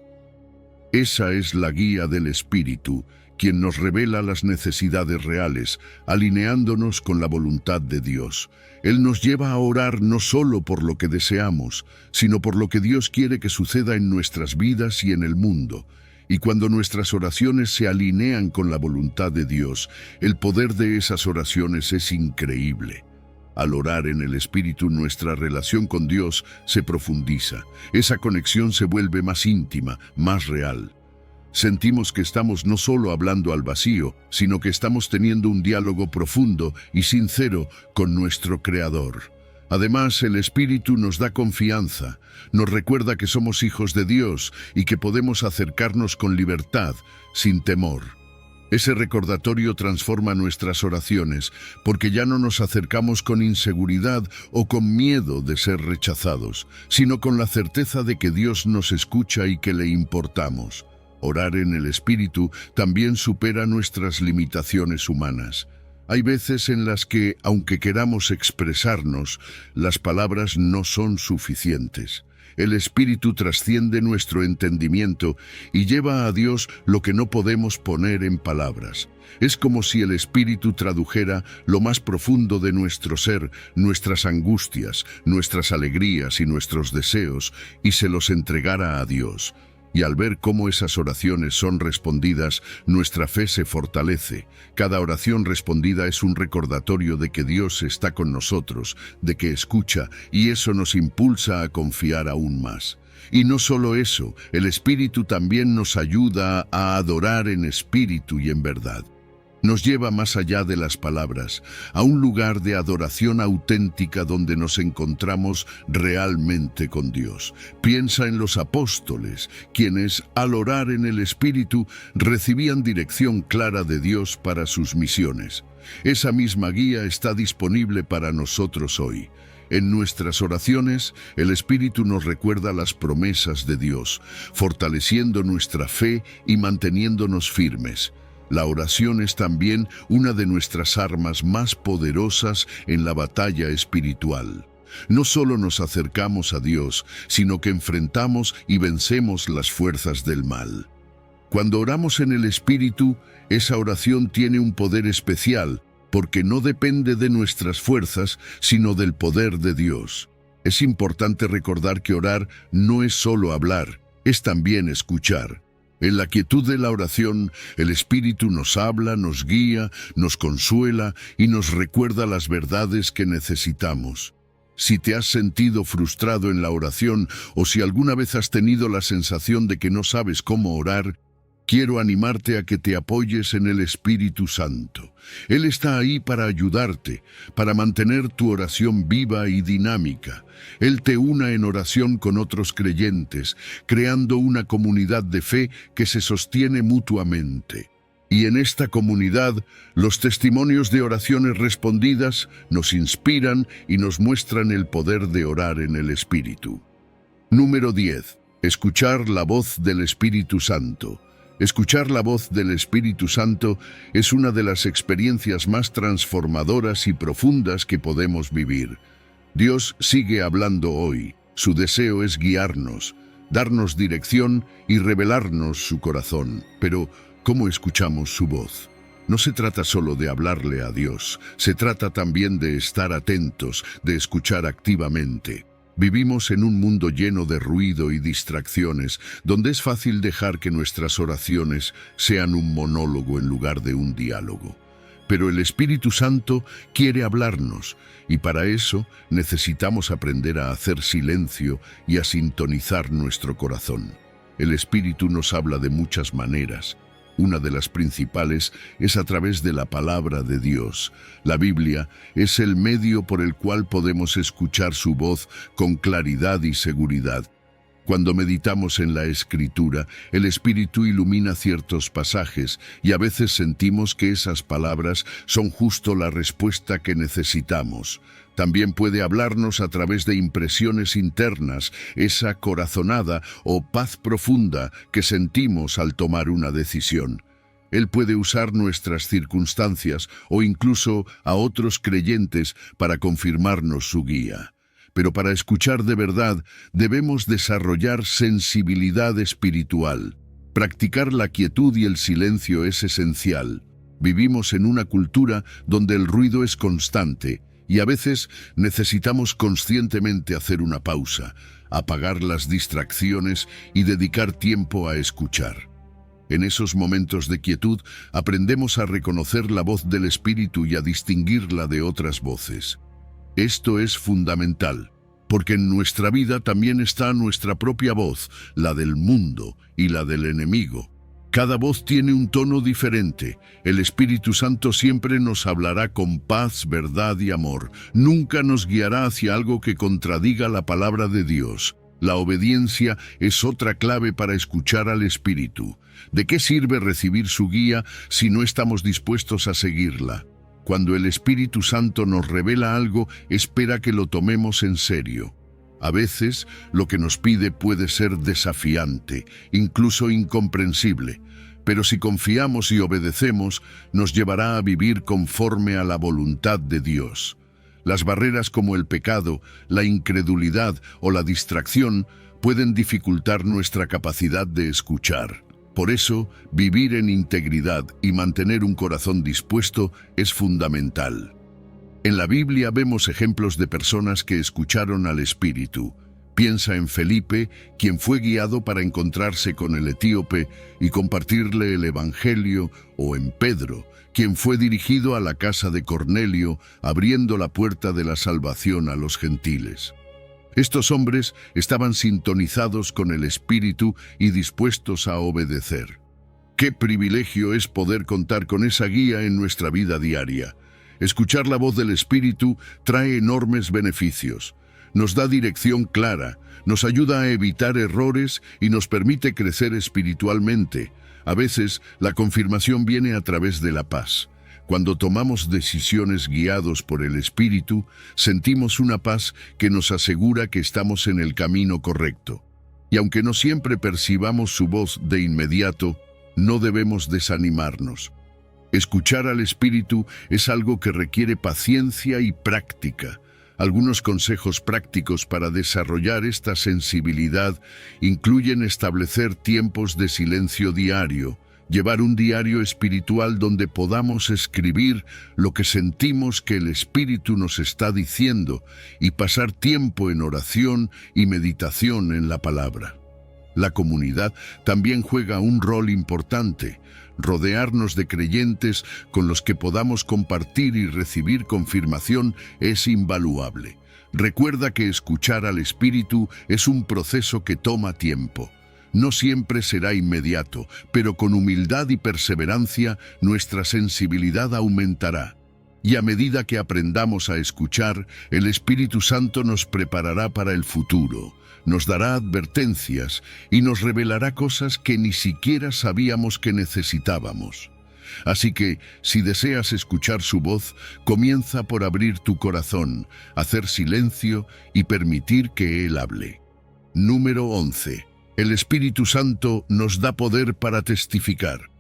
Esa es la guía del Espíritu, quien nos revela las necesidades reales, alineándonos con la voluntad de Dios. Él nos lleva a orar no solo por lo que deseamos, sino por lo que Dios quiere que suceda en nuestras vidas y en el mundo. Y cuando nuestras oraciones se alinean con la voluntad de Dios, el poder de esas oraciones es increíble. Al orar en el Espíritu, nuestra relación con Dios se profundiza. Esa conexión se vuelve más íntima, más real. Sentimos que estamos no solo hablando al vacío, sino que estamos teniendo un diálogo profundo y sincero con nuestro Creador. Además, el Espíritu nos da confianza, nos recuerda que somos hijos de Dios y que podemos acercarnos con libertad, sin temor. Ese recordatorio transforma nuestras oraciones, porque ya no nos acercamos con inseguridad o con miedo de ser rechazados, sino con la certeza de que Dios nos escucha y que le importamos. Orar en el Espíritu también supera nuestras limitaciones humanas. Hay veces en las que, aunque queramos expresarnos, las palabras no son suficientes. El Espíritu trasciende nuestro entendimiento y lleva a Dios lo que no podemos poner en palabras. Es como si el Espíritu tradujera lo más profundo de nuestro ser, nuestras angustias, nuestras alegrías y nuestros deseos, y se los entregara a Dios. Y al ver cómo esas oraciones son respondidas, nuestra fe se fortalece. Cada oración respondida es un recordatorio de que Dios está con nosotros, de que escucha, y eso nos impulsa a confiar aún más. Y no solo eso, el Espíritu también nos ayuda a adorar en espíritu y en verdad. Nos lleva más allá de las palabras, a un lugar de adoración auténtica donde nos encontramos realmente con Dios. Piensa en los apóstoles, quienes, al orar en el Espíritu, recibían dirección clara de Dios para sus misiones. Esa misma guía está disponible para nosotros hoy. En nuestras oraciones, el Espíritu nos recuerda las promesas de Dios, fortaleciendo nuestra fe y manteniéndonos firmes. La oración es también una de nuestras armas más poderosas en la batalla espiritual. No solo nos acercamos a Dios, sino que enfrentamos y vencemos las fuerzas del mal. Cuando oramos en el Espíritu, esa oración tiene un poder especial, porque no depende de nuestras fuerzas, sino del poder de Dios. Es importante recordar que orar no es solo hablar, es también escuchar. En la quietud de la oración, el Espíritu nos habla, nos guía, nos consuela y nos recuerda las verdades que necesitamos. Si te has sentido frustrado en la oración o si alguna vez has tenido la sensación de que no sabes cómo orar, quiero animarte a que te apoyes en el Espíritu Santo. Él está ahí para ayudarte, para mantener tu oración viva y dinámica. Él te una en oración con otros creyentes, creando una comunidad de fe que se sostiene mutuamente. Y en esta comunidad, los testimonios de oraciones respondidas nos inspiran y nos muestran el poder de orar en el Espíritu. Número 10. Escuchar la voz del Espíritu Santo. Escuchar la voz del Espíritu Santo es una de las experiencias más transformadoras y profundas que podemos vivir. Dios sigue hablando hoy. Su deseo es guiarnos, darnos dirección y revelarnos su corazón. Pero, ¿cómo escuchamos su voz? No se trata solo de hablarle a Dios, se trata también de estar atentos, de escuchar activamente. Vivimos en un mundo lleno de ruido y distracciones, donde es fácil dejar que nuestras oraciones sean un monólogo en lugar de un diálogo. Pero el Espíritu Santo quiere hablarnos, y para eso necesitamos aprender a hacer silencio y a sintonizar nuestro corazón. El Espíritu nos habla de muchas maneras. Una de las principales es a través de la palabra de Dios. La Biblia es el medio por el cual podemos escuchar su voz con claridad y seguridad. Cuando meditamos en la Escritura, el Espíritu ilumina ciertos pasajes y a veces sentimos que esas palabras son justo la respuesta que necesitamos. También puede hablarnos a través de impresiones internas, esa corazonada o paz profunda que sentimos al tomar una decisión. Él puede usar nuestras circunstancias o incluso a otros creyentes para confirmarnos su guía. Pero para escuchar de verdad debemos desarrollar sensibilidad espiritual. Practicar la quietud y el silencio es esencial. Vivimos en una cultura donde el ruido es constante y a veces necesitamos conscientemente hacer una pausa, apagar las distracciones y dedicar tiempo a escuchar. En esos momentos de quietud aprendemos a reconocer la voz del Espíritu y a distinguirla de otras voces. Esto es fundamental, porque en nuestra vida también está nuestra propia voz, la del mundo y la del enemigo. Cada voz tiene un tono diferente. El Espíritu Santo siempre nos hablará con paz, verdad y amor. Nunca nos guiará hacia algo que contradiga la palabra de Dios. La obediencia es otra clave para escuchar al Espíritu. ¿De qué sirve recibir su guía si no estamos dispuestos a seguirla? Cuando el Espíritu Santo nos revela algo, espera que lo tomemos en serio. A veces, lo que nos pide puede ser desafiante, incluso incomprensible, pero si confiamos y obedecemos, nos llevará a vivir conforme a la voluntad de Dios. Las barreras como el pecado, la incredulidad o la distracción pueden dificultar nuestra capacidad de escuchar. Por eso, vivir en integridad y mantener un corazón dispuesto es fundamental. En la Biblia vemos ejemplos de personas que escucharon al Espíritu. Piensa en Felipe, quien fue guiado para encontrarse con el etíope y compartirle el Evangelio, o en Pedro, quien fue dirigido a la casa de Cornelio, abriendo la puerta de la salvación a los gentiles. Estos hombres estaban sintonizados con el Espíritu y dispuestos a obedecer. ¡Qué privilegio es poder contar con esa guía en nuestra vida diaria! Escuchar la voz del Espíritu trae enormes beneficios. Nos da dirección clara, nos ayuda a evitar errores y nos permite crecer espiritualmente. A veces, la confirmación viene a través de la paz. Cuando tomamos decisiones guiados por el Espíritu, sentimos una paz que nos asegura que estamos en el camino correcto. Y aunque no siempre percibamos su voz de inmediato, no debemos desanimarnos. Escuchar al Espíritu es algo que requiere paciencia y práctica. Algunos consejos prácticos para desarrollar esta sensibilidad incluyen establecer tiempos de silencio diario, llevar un diario espiritual donde podamos escribir lo que sentimos que el Espíritu nos está diciendo y pasar tiempo en oración y meditación en la palabra. La comunidad también juega un rol importante. Rodearnos de creyentes con los que podamos compartir y recibir confirmación es invaluable. Recuerda que escuchar al Espíritu es un proceso que toma tiempo. No siempre será inmediato, pero con humildad y perseverancia nuestra sensibilidad aumentará. Y a medida que aprendamos a escuchar, el Espíritu Santo nos preparará para el futuro, nos dará advertencias y nos revelará cosas que ni siquiera sabíamos que necesitábamos. Así que, si deseas escuchar su voz, comienza por abrir tu corazón, hacer silencio y permitir que Él hable. Número 11. El Espíritu Santo nos da poder para testificar.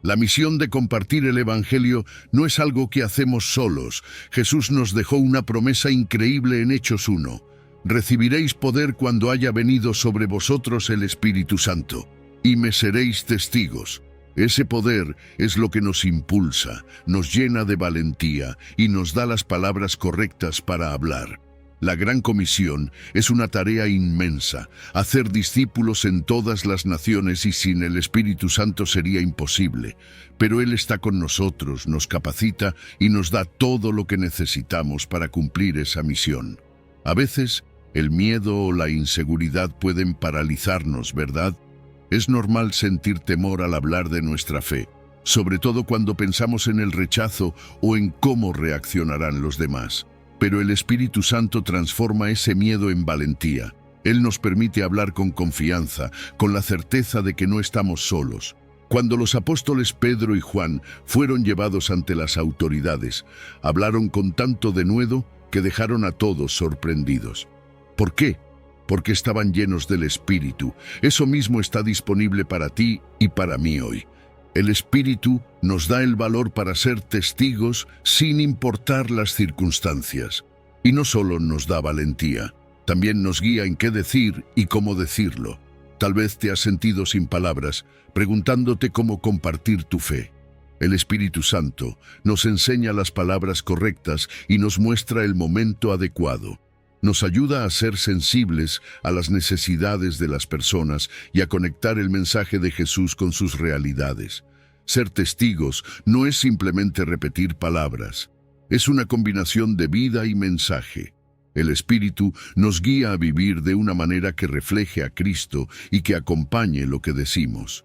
La misión de compartir el Evangelio no es algo que hacemos solos. Jesús nos dejó una promesa increíble en Hechos 1. Recibiréis poder cuando haya venido sobre vosotros el Espíritu Santo, y me seréis testigos. Ese poder es lo que nos impulsa, nos llena de valentía y nos da las palabras correctas para hablar. La Gran Comisión es una tarea inmensa, hacer discípulos en todas las naciones, y sin el Espíritu Santo sería imposible. Pero Él está con nosotros, nos capacita y nos da todo lo que necesitamos para cumplir esa misión. A veces, el miedo o la inseguridad pueden paralizarnos, ¿verdad? Es normal sentir temor al hablar de nuestra fe, sobre todo cuando pensamos en el rechazo o en cómo reaccionarán los demás. Pero el Espíritu Santo transforma ese miedo en valentía. Él nos permite hablar con confianza, con la certeza de que no estamos solos. Cuando los apóstoles Pedro y Juan fueron llevados ante las autoridades, hablaron con tanto denuedo que dejaron a todos sorprendidos. ¿Por qué? Porque estaban llenos del Espíritu. Eso mismo está disponible para ti y para mí hoy. El Espíritu nos da el valor para ser testigos sin importar las circunstancias. Y no solo nos da valentía, también nos guía en qué decir y cómo decirlo. Tal vez te has sentido sin palabras, preguntándote cómo compartir tu fe. El Espíritu Santo nos enseña las palabras correctas y nos muestra el momento adecuado. Nos ayuda a ser sensibles a las necesidades de las personas y a conectar el mensaje de Jesús con sus realidades. Ser testigos no es simplemente repetir palabras, es una combinación de vida y mensaje. El Espíritu nos guía a vivir de una manera que refleje a Cristo y que acompañe lo que decimos.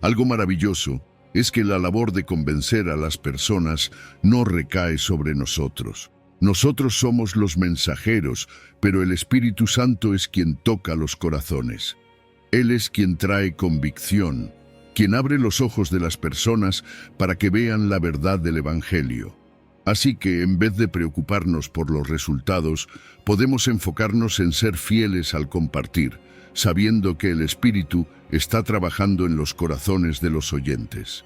Algo maravilloso es que la labor de convencer a las personas no recae sobre nosotros. Nosotros somos los mensajeros, pero el Espíritu Santo es quien toca los corazones. Él es quien trae convicción, quien abre los ojos de las personas para que vean la verdad del Evangelio. Así que, en vez de preocuparnos por los resultados, podemos enfocarnos en ser fieles al compartir, sabiendo que el Espíritu está trabajando en los corazones de los oyentes.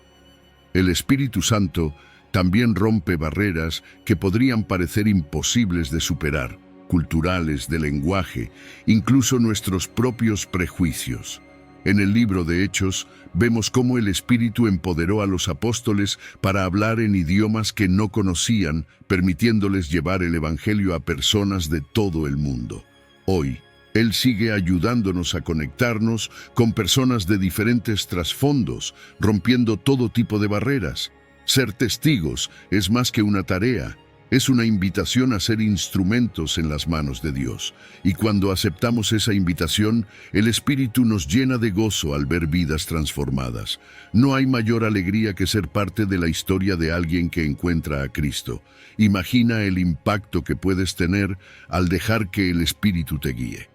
El Espíritu Santo también rompe barreras que podrían parecer imposibles de superar, culturales, de lenguaje, incluso nuestros propios prejuicios. En el libro de Hechos vemos cómo el Espíritu empoderó a los apóstoles para hablar en idiomas que no conocían, permitiéndoles llevar el Evangelio a personas de todo el mundo. Hoy, Él sigue ayudándonos a conectarnos con personas de diferentes trasfondos, rompiendo todo tipo de barreras. Ser testigos es más que una tarea, es una invitación a ser instrumentos en las manos de Dios. Y cuando aceptamos esa invitación, el Espíritu nos llena de gozo al ver vidas transformadas. No hay mayor alegría que ser parte de la historia de alguien que encuentra a Cristo. Imagina el impacto que puedes tener al dejar que el Espíritu te guíe.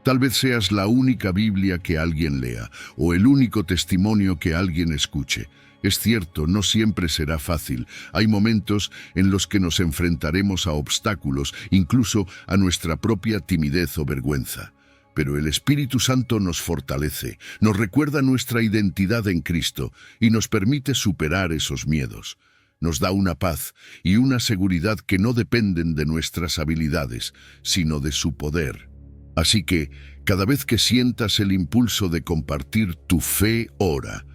Tal vez seas la única Biblia que alguien lea, o el único testimonio que alguien escuche. Es cierto, no siempre será fácil. Hay momentos en los que nos enfrentaremos a obstáculos, incluso a nuestra propia timidez o vergüenza. Pero el Espíritu Santo nos fortalece, nos recuerda nuestra identidad en Cristo y nos permite superar esos miedos. Nos da una paz y una seguridad que no dependen de nuestras habilidades, sino de su poder. Así que, cada vez que sientas el impulso de compartir tu fe, ora.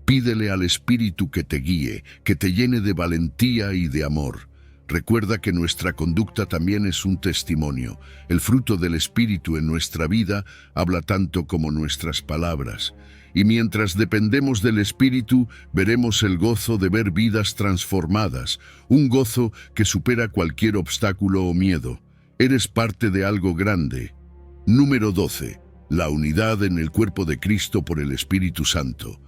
Pídele al Espíritu que te guíe, que te llene de valentía y de amor. Recuerda que nuestra conducta también es un testimonio. El fruto del Espíritu en nuestra vida habla tanto como nuestras palabras. Y mientras dependemos del Espíritu, veremos el gozo de ver vidas transformadas, un gozo que supera cualquier obstáculo o miedo. Eres parte de algo grande. Número 12. La unidad en el cuerpo de Cristo por el Espíritu Santo.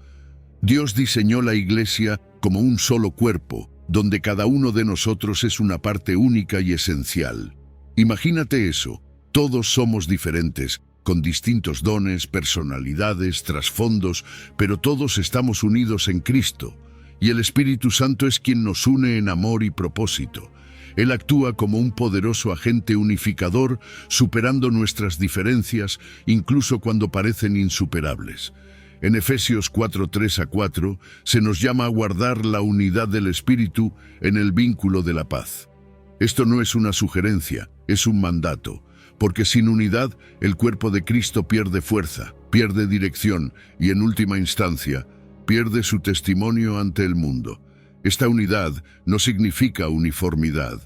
Dios diseñó la Iglesia como un solo cuerpo, donde cada uno de nosotros es una parte única y esencial. Imagínate eso, todos somos diferentes, con distintos dones, personalidades, trasfondos, pero todos estamos unidos en Cristo, y el Espíritu Santo es quien nos une en amor y propósito. Él actúa como un poderoso agente unificador, superando nuestras diferencias, incluso cuando parecen insuperables. En Efesios 4:3-4 se nos llama a guardar la unidad del Espíritu en el vínculo de la paz. Esto no es una sugerencia, es un mandato, porque sin unidad el cuerpo de Cristo pierde fuerza, pierde dirección y en última instancia pierde su testimonio ante el mundo. Esta unidad no significa uniformidad,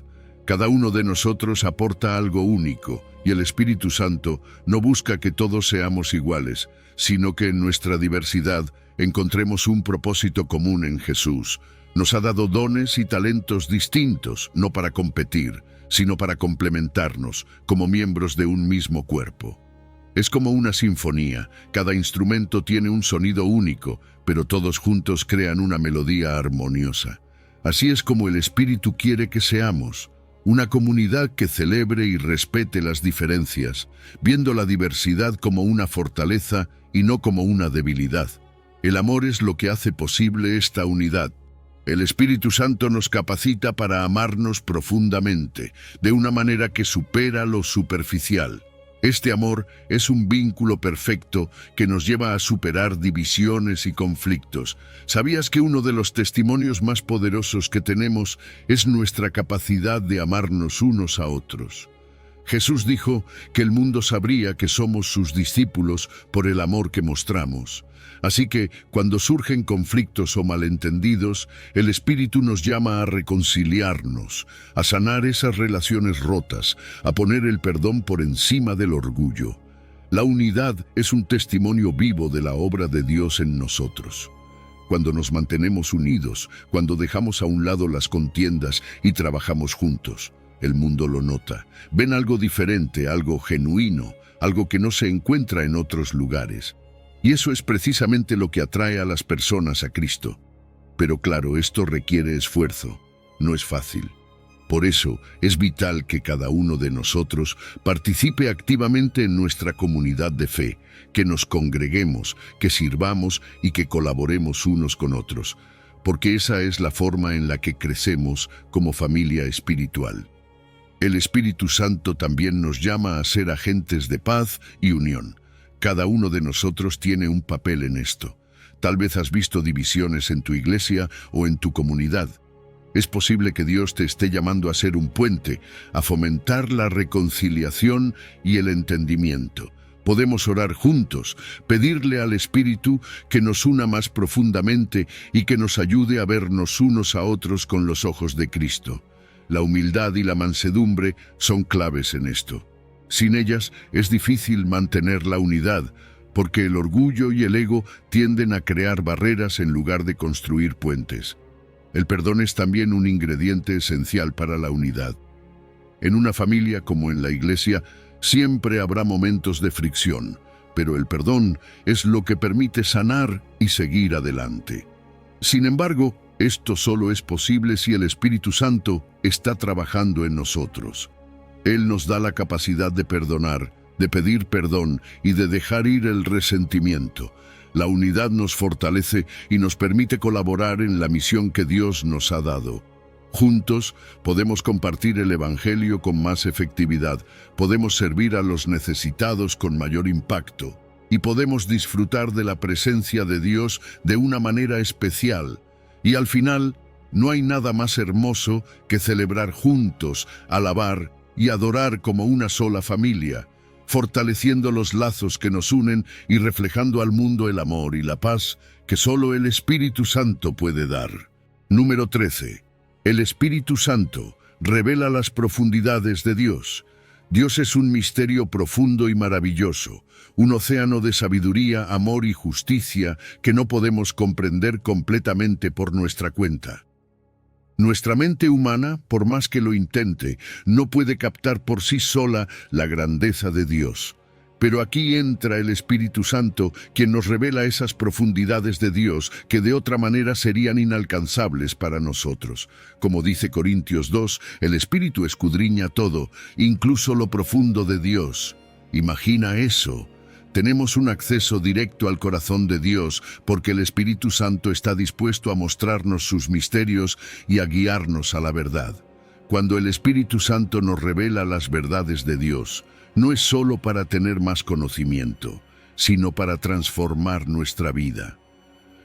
Cada uno de nosotros aporta algo único, y el Espíritu Santo no busca que todos seamos iguales, sino que en nuestra diversidad encontremos un propósito común en Jesús. Nos ha dado dones y talentos distintos, no para competir, sino para complementarnos como miembros de un mismo cuerpo. Es como una sinfonía, cada instrumento tiene un sonido único, pero todos juntos crean una melodía armoniosa. Así es como el Espíritu quiere que seamos, una comunidad que celebre y respete las diferencias, viendo la diversidad como una fortaleza y no como una debilidad. El amor es lo que hace posible esta unidad. El Espíritu Santo nos capacita para amarnos profundamente, de una manera que supera lo superficial. Este amor es un vínculo perfecto que nos lleva a superar divisiones y conflictos. ¿Sabías que uno de los testimonios más poderosos que tenemos es nuestra capacidad de amarnos unos a otros? Jesús dijo que el mundo sabría que somos sus discípulos por el amor que mostramos. Así que, cuando surgen conflictos o malentendidos, el Espíritu nos llama a reconciliarnos, a sanar esas relaciones rotas, a poner el perdón por encima del orgullo. La unidad es un testimonio vivo de la obra de Dios en nosotros. Cuando nos mantenemos unidos, cuando dejamos a un lado las contiendas y trabajamos juntos, el mundo lo nota. Ven algo diferente, algo genuino, algo que no se encuentra en otros lugares. Y eso es precisamente lo que atrae a las personas a Cristo. Pero claro, esto requiere esfuerzo, no es fácil. Por eso es vital que cada uno de nosotros participe activamente en nuestra comunidad de fe, que nos congreguemos, que sirvamos y que colaboremos unos con otros, porque esa es la forma en la que crecemos como familia espiritual. El Espíritu Santo también nos llama a ser agentes de paz y unión. Cada uno de nosotros tiene un papel en esto. Tal vez has visto divisiones en tu iglesia o en tu comunidad. Es posible que Dios te esté llamando a ser un puente, a fomentar la reconciliación y el entendimiento. Podemos orar juntos, pedirle al Espíritu que nos una más profundamente y que nos ayude a vernos unos a otros con los ojos de Cristo. La humildad y la mansedumbre son claves en esto. Sin ellas es difícil mantener la unidad, porque el orgullo y el ego tienden a crear barreras en lugar de construir puentes. El perdón es también un ingrediente esencial para la unidad. En una familia como en la iglesia, siempre habrá momentos de fricción, pero el perdón es lo que permite sanar y seguir adelante. Sin embargo, esto solo es posible si el Espíritu Santo está trabajando en nosotros. Él nos da la capacidad de perdonar, de pedir perdón y de dejar ir el resentimiento. La unidad nos fortalece y nos permite colaborar en la misión que Dios nos ha dado. Juntos podemos compartir el Evangelio con más efectividad, podemos servir a los necesitados con mayor impacto y podemos disfrutar de la presencia de Dios de una manera especial. Y al final, no hay nada más hermoso que celebrar juntos, alabar y adorar como una sola familia, fortaleciendo los lazos que nos unen y reflejando al mundo el amor y la paz que solo el Espíritu Santo puede dar. Número 13. El Espíritu Santo revela las profundidades de Dios. Dios es un misterio profundo y maravilloso, un océano de sabiduría, amor y justicia que no podemos comprender completamente por nuestra cuenta. Nuestra mente humana, por más que lo intente, no puede captar por sí sola la grandeza de Dios. Pero aquí entra el Espíritu Santo, quien nos revela esas profundidades de Dios que de otra manera serían inalcanzables para nosotros. Como dice Corintios 2, el Espíritu escudriña todo, incluso lo profundo de Dios. Imagina eso. Tenemos un acceso directo al corazón de Dios porque el Espíritu Santo está dispuesto a mostrarnos sus misterios y a guiarnos a la verdad. Cuando el Espíritu Santo nos revela las verdades de Dios, no es solo para tener más conocimiento, sino para transformar nuestra vida.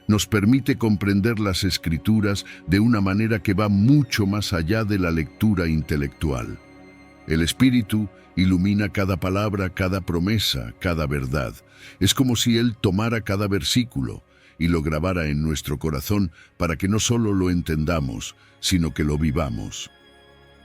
Nos permite comprender las Escrituras de una manera que va mucho más allá de la lectura intelectual. El Espíritu ilumina cada palabra, cada promesa, cada verdad. Es como si Él tomara cada versículo y lo grabara en nuestro corazón para que no solo lo entendamos, sino que lo vivamos.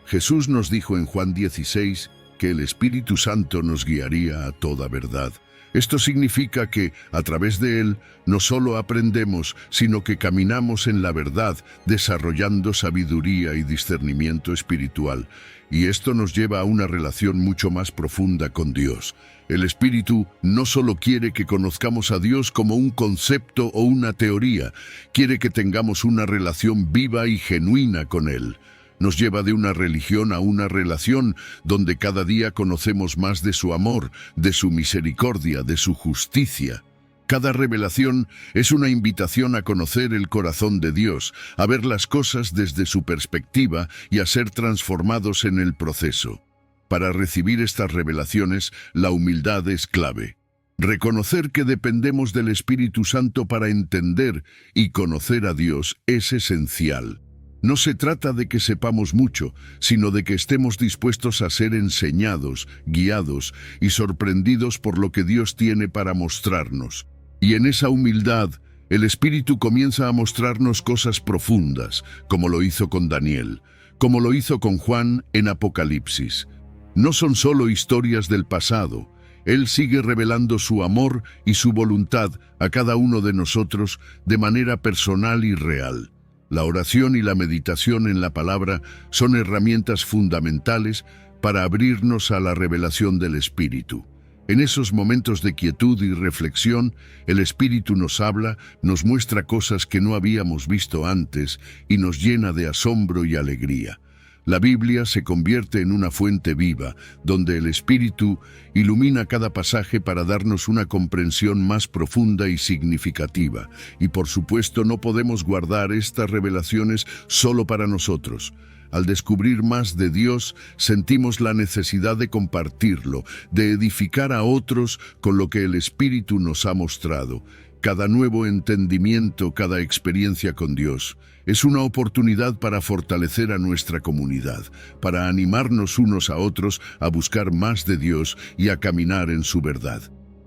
Jesús nos dijo en Juan 16 que el Espíritu Santo nos guiaría a toda verdad. Esto significa que, a través de Él, no solo aprendemos, sino que caminamos en la verdad, desarrollando sabiduría y discernimiento espiritual. Y esto nos lleva a una relación mucho más profunda con Dios. El Espíritu no solo quiere que conozcamos a Dios como un concepto o una teoría, quiere que tengamos una relación viva y genuina con Él. Nos lleva de una religión a una relación donde cada día conocemos más de su amor, de su misericordia, de su justicia. Cada revelación es una invitación a conocer el corazón de Dios, a ver las cosas desde su perspectiva y a ser transformados en el proceso. Para recibir estas revelaciones, la humildad es clave. Reconocer que dependemos del Espíritu Santo para entender y conocer a Dios es esencial. No se trata de que sepamos mucho, sino de que estemos dispuestos a ser enseñados, guiados y sorprendidos por lo que Dios tiene para mostrarnos. Y en esa humildad, el Espíritu comienza a mostrarnos cosas profundas, como lo hizo con Daniel, como lo hizo con Juan en Apocalipsis. No son solo historias del pasado. Él sigue revelando su amor y su voluntad a cada uno de nosotros de manera personal y real. La oración y la meditación en la palabra son herramientas fundamentales para abrirnos a la revelación del Espíritu. En esos momentos de quietud y reflexión, el Espíritu nos habla, nos muestra cosas que no habíamos visto antes y nos llena de asombro y alegría. La Biblia se convierte en una fuente viva, donde el Espíritu ilumina cada pasaje para darnos una comprensión más profunda y significativa. Y por supuesto no podemos guardar estas revelaciones solo para nosotros. Al descubrir más de Dios, sentimos la necesidad de compartirlo, de edificar a otros con lo que el Espíritu nos ha mostrado. Cada nuevo entendimiento, cada experiencia con Dios, es una oportunidad para fortalecer a nuestra comunidad, para animarnos unos a otros a buscar más de Dios y a caminar en su verdad.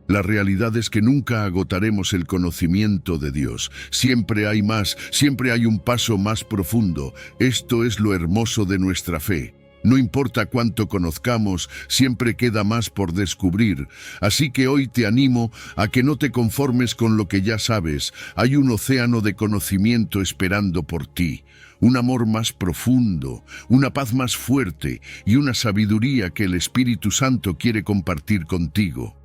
La realidad es que nunca agotaremos el conocimiento de Dios. Siempre hay más, siempre hay un paso más profundo. Esto es lo hermoso de nuestra fe. No importa cuánto conozcamos, siempre queda más por descubrir. Así que hoy te animo a que no te conformes con lo que ya sabes. Hay un océano de conocimiento esperando por ti. Un amor más profundo, una paz más fuerte y una sabiduría que el Espíritu Santo quiere compartir contigo.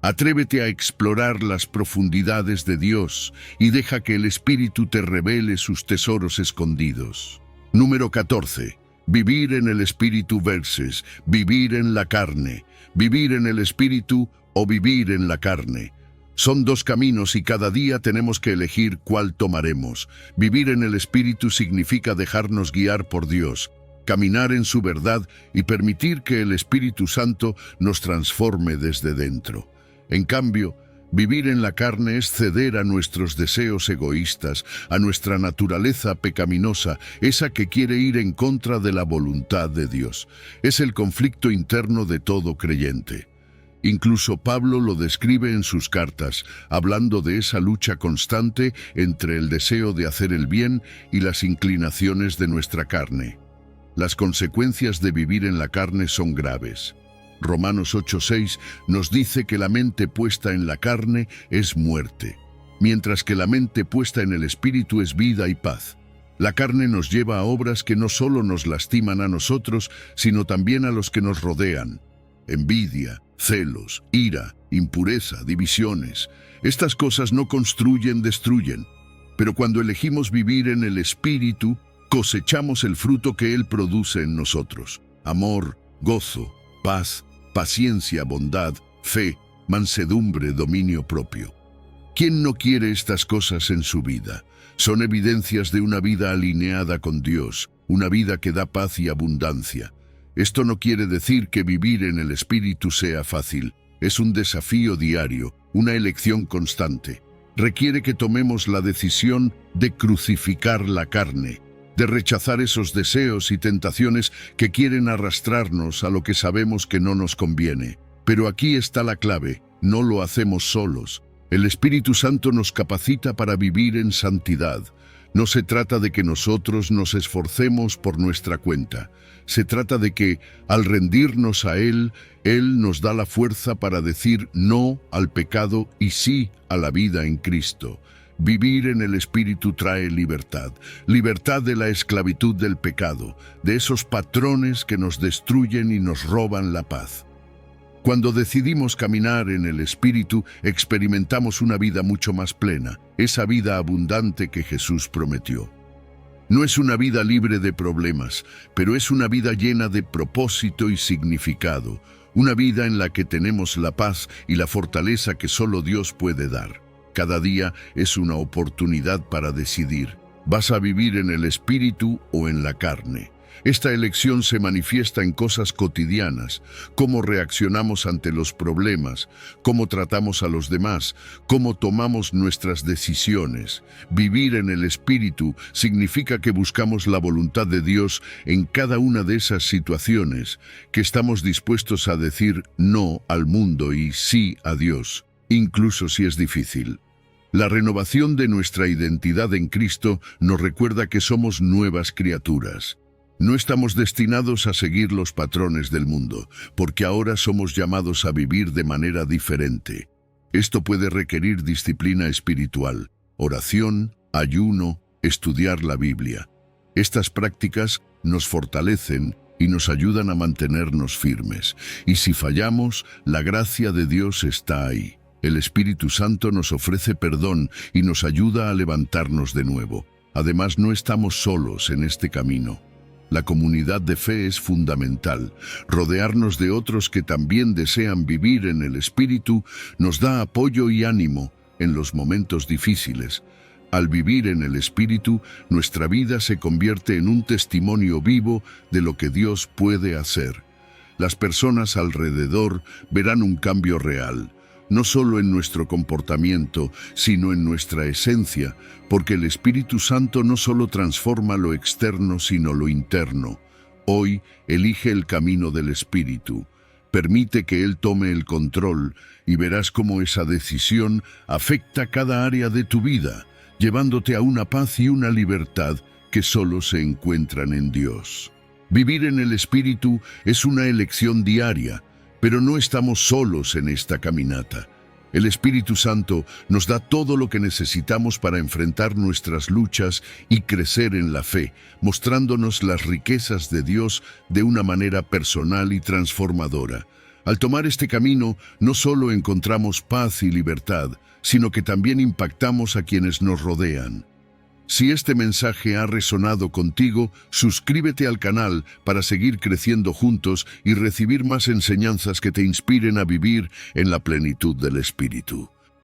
Atrévete a explorar las profundidades de Dios y deja que el Espíritu te revele sus tesoros escondidos. Número 14. Vivir en el Espíritu versus vivir en la carne. Vivir en el Espíritu o vivir en la carne. Son dos caminos y cada día tenemos que elegir cuál tomaremos. Vivir en el Espíritu significa dejarnos guiar por Dios, caminar en su verdad y permitir que el Espíritu Santo nos transforme desde dentro. En cambio, vivir en la carne es ceder a nuestros deseos egoístas, a nuestra naturaleza pecaminosa, esa que quiere ir en contra de la voluntad de Dios. Es el conflicto interno de todo creyente. Incluso Pablo lo describe en sus cartas, hablando de esa lucha constante entre el deseo de hacer el bien y las inclinaciones de nuestra carne. Las consecuencias de vivir en la carne son graves. Romanos 8:6 nos dice que la mente puesta en la carne es muerte, mientras que la mente puesta en el Espíritu es vida y paz. La carne nos lleva a obras que no solo nos lastiman a nosotros, sino también a los que nos rodean. Envidia, celos, ira, impureza, divisiones. Estas cosas no construyen, destruyen. Pero cuando elegimos vivir en el Espíritu, cosechamos el fruto que Él produce en nosotros. Amor, gozo, paz, paciencia, bondad, fe, mansedumbre, dominio propio. ¿Quién no quiere estas cosas en su vida? Son evidencias de una vida alineada con Dios, una vida que da paz y abundancia. Esto no quiere decir que vivir en el Espíritu sea fácil. Es un desafío diario, una elección constante. Requiere que tomemos la decisión de crucificar la carne, de rechazar esos deseos y tentaciones que quieren arrastrarnos a lo que sabemos que no nos conviene. Pero aquí está la clave, no lo hacemos solos. El Espíritu Santo nos capacita para vivir en santidad. No se trata de que nosotros nos esforcemos por nuestra cuenta. Se trata de que, al rendirnos a Él nos da la fuerza para decir no al pecado y sí a la vida en Cristo. Vivir en el Espíritu trae libertad, libertad de la esclavitud del pecado, de esos patrones que nos destruyen y nos roban la paz. Cuando decidimos caminar en el Espíritu, experimentamos una vida mucho más plena, esa vida abundante que Jesús prometió. No es una vida libre de problemas, pero es una vida llena de propósito y significado, una vida en la que tenemos la paz y la fortaleza que solo Dios puede dar. Cada día es una oportunidad para decidir, ¿vas a vivir en el Espíritu o en la carne? Esta elección se manifiesta en cosas cotidianas, cómo reaccionamos ante los problemas, cómo tratamos a los demás, cómo tomamos nuestras decisiones. Vivir en el Espíritu significa que buscamos la voluntad de Dios en cada una de esas situaciones, que estamos dispuestos a decir no al mundo y sí a Dios, incluso si es difícil. La renovación de nuestra identidad en Cristo nos recuerda que somos nuevas criaturas. No estamos destinados a seguir los patrones del mundo, porque ahora somos llamados a vivir de manera diferente. Esto puede requerir disciplina espiritual, oración, ayuno, estudiar la Biblia. Estas prácticas nos fortalecen y nos ayudan a mantenernos firmes. Y si fallamos, la gracia de Dios está ahí. El Espíritu Santo nos ofrece perdón y nos ayuda a levantarnos de nuevo. Además, no estamos solos en este camino. La comunidad de fe es fundamental. Rodearnos de otros que también desean vivir en el Espíritu nos da apoyo y ánimo en los momentos difíciles. Al vivir en el Espíritu, nuestra vida se convierte en un testimonio vivo de lo que Dios puede hacer. Las personas alrededor verán un cambio real, no solo en nuestro comportamiento, sino en nuestra esencia, porque el Espíritu Santo no solo transforma lo externo, sino lo interno. Hoy, elige el camino del Espíritu. Permite que Él tome el control y verás cómo esa decisión afecta cada área de tu vida, llevándote a una paz y una libertad que solo se encuentran en Dios. Vivir en el Espíritu es una elección diaria, pero no estamos solos en esta caminata. El Espíritu Santo nos da todo lo que necesitamos para enfrentar nuestras luchas y crecer en la fe, mostrándonos las riquezas de Dios de una manera personal y transformadora. Al tomar este camino, no solo encontramos paz y libertad, sino que también impactamos a quienes nos rodean. Si este mensaje ha resonado contigo, suscríbete al canal para seguir creciendo juntos y recibir más enseñanzas que te inspiren a vivir en la plenitud del Espíritu.